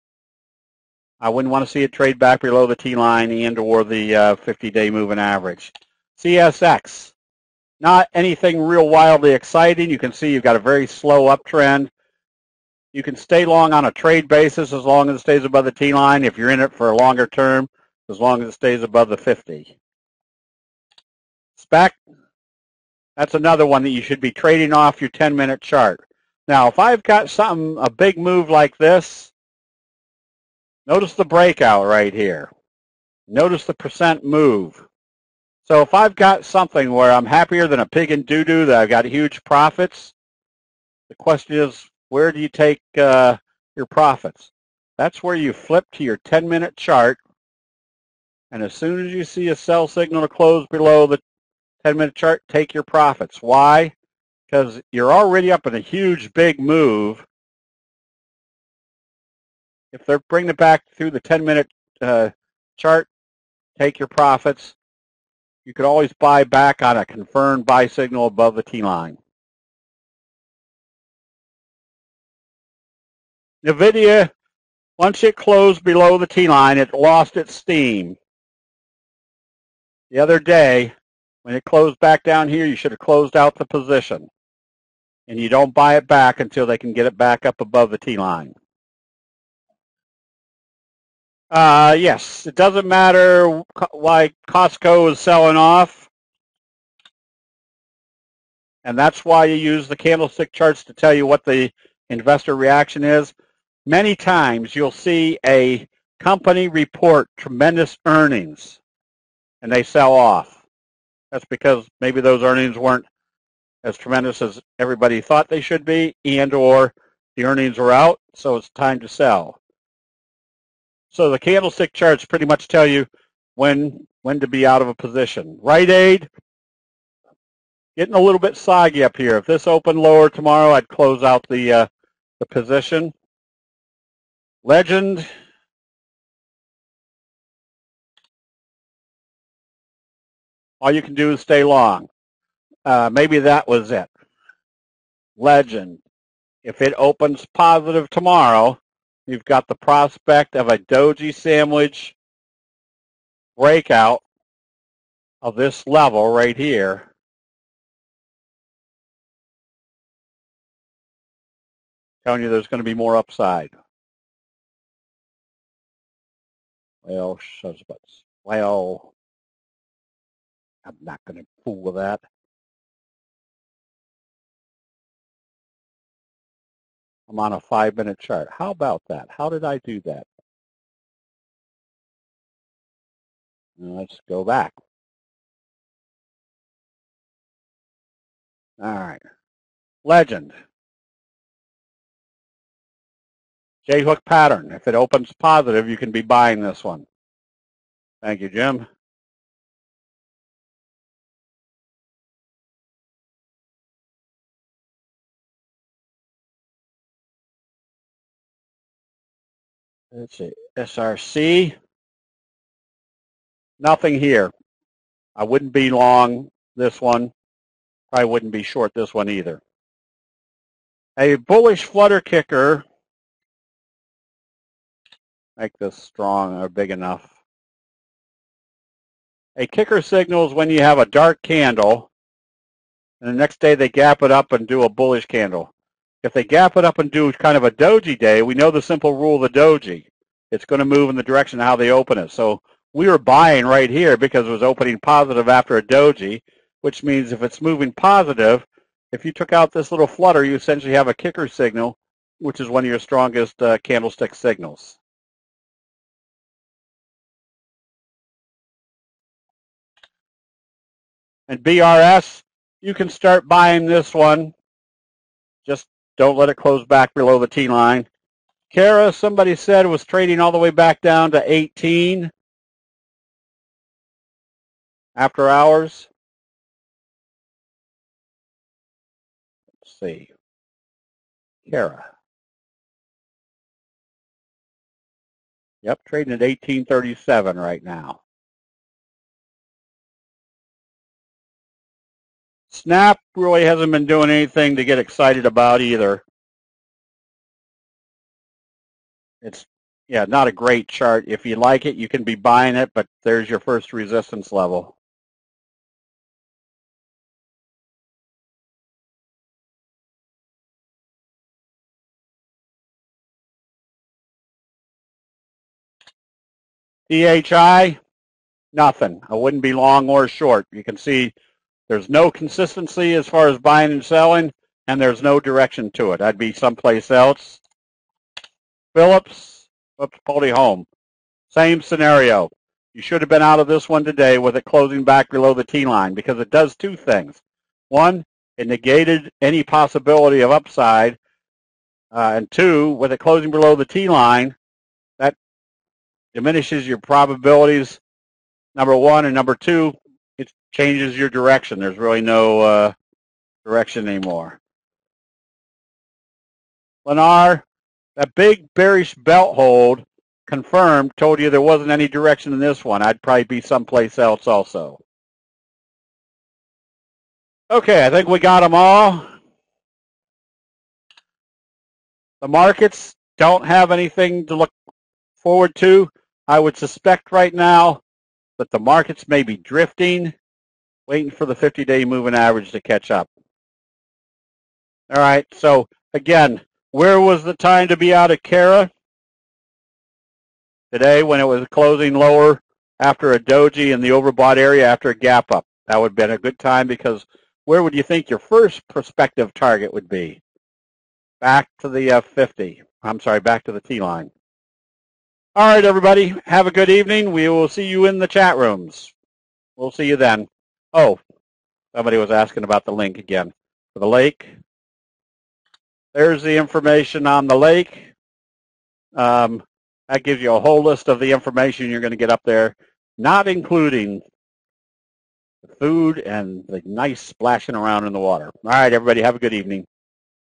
I wouldn't want to see it trade back below the T-line and or the 50-day moving average. CSX, not anything real wildly exciting. You can see you've got a very slow uptrend. You can stay long on a trade basis as long as it stays above the T-line if you're in it for a longer term, as long as it stays above the 50. SPEC, that's another one that you should be trading off your 10-minute chart. Now, if I've got a big move like this, notice the breakout right here. Notice the percent move. So if I've got something where I'm happier than a pig in doo-doo, that I've got huge profits, the question is, where do you take your profits? That's where you flip to your 10-minute chart, and as soon as you see a sell signal to close below the 10-minute chart, take your profits. Why? Because you're already up in a huge, big move. If they're bringing it back through the 10-minute chart, take your profits. You could always buy back on a confirmed buy signal above the T-line. NVIDIA, once it closed below the T-line, it lost its steam. The other day, when it closed back down here, you should have closed out the position. And you don't buy it back until they can get it back up above the T-line. Yes, it doesn't matter why Costco is selling off. And that's why you use the candlestick charts to tell you what the investor reaction is. Many times you'll see a company report tremendous earnings and they sell off. That's because maybe those earnings weren't as tremendous as everybody thought they should be, and or the earnings are out, so it's time to sell. So the candlestick charts pretty much tell you when to be out of a position. Rite Aid, getting a little bit soggy up here. If this opened lower tomorrow, I'd close out the position. Legend, all you can do is stay long. Maybe that was it. Legend, if it opens positive tomorrow, you've got the prospect of a doji sandwich breakout of this level right here. Telling you there's going to be more upside. Well, well, I'm not going to fool with that. I'm on a 5-minute chart. How about that? How did I do that? Let's go back. All right. Legend. J-hook pattern. If it opens positive, you can be buying this one. Thank you, Jim. Let's see. SRC. Nothing here. I wouldn't be long this one. Probably wouldn't be short this one either. A bullish flutter kicker. Make this strong or big enough. A kicker signal is when you have a dark candle, and the next day they gap it up and do a bullish candle. If they gap it up and do kind of a doji day, we know the simple rule of the doji. It's going to move in the direction of how they open it. So we were buying right here because it was opening positive after a doji, which means if it's moving positive, if you took out this little flutter, you essentially have a kicker signal, which is one of your strongest candlestick signals. And BRS, you can start buying this one. Just don't let it close back below the T line. Kara, somebody said, was trading all the way back down to 18 after hours. Let's see. Kara. Yep, trading at 1837 right now. Snap really hasn't been doing anything to get excited about either. It's, yeah, not a great chart. If you like it, you can be buying it, but there's your first resistance level. DHI, nothing. I wouldn't be long or short. You can see there's no consistency as far as buying and selling, and there's no direction to it. I'd be someplace else. Phillips, oops, Polly home. Same scenario. You should have been out of this one today with it closing back below the T line because it does two things. One, it negated any possibility of upside. And two, with it closing below the T line, that diminishes your probabilities, number one. And number two, it changes your direction. There's really no direction anymore. Lennar, that big bearish belt hold confirmed, told you there wasn't any direction in this one. I'd probably be someplace else also. Okay, I think we got them all. The markets don't have anything to look forward to. I would suspect right now that the markets may be drifting, waiting for the 50-day moving average to catch up. All right, so again, where was the time to be out of Kara? Today when it was closing lower after a doji in the overbought area after a gap up. That would have been a good time because where would you think your first prospective target would be? Back to the 50. I'm sorry, back to the T line. All right, everybody, have a good evening. We will see you in the chat rooms. We'll see you then. Oh, somebody was asking about the link again. For the lake, there's the information on the lake. That gives you a whole list of the information you're going to get up there, not including the food and the nice splashing around in the water. All right, everybody, have a good evening.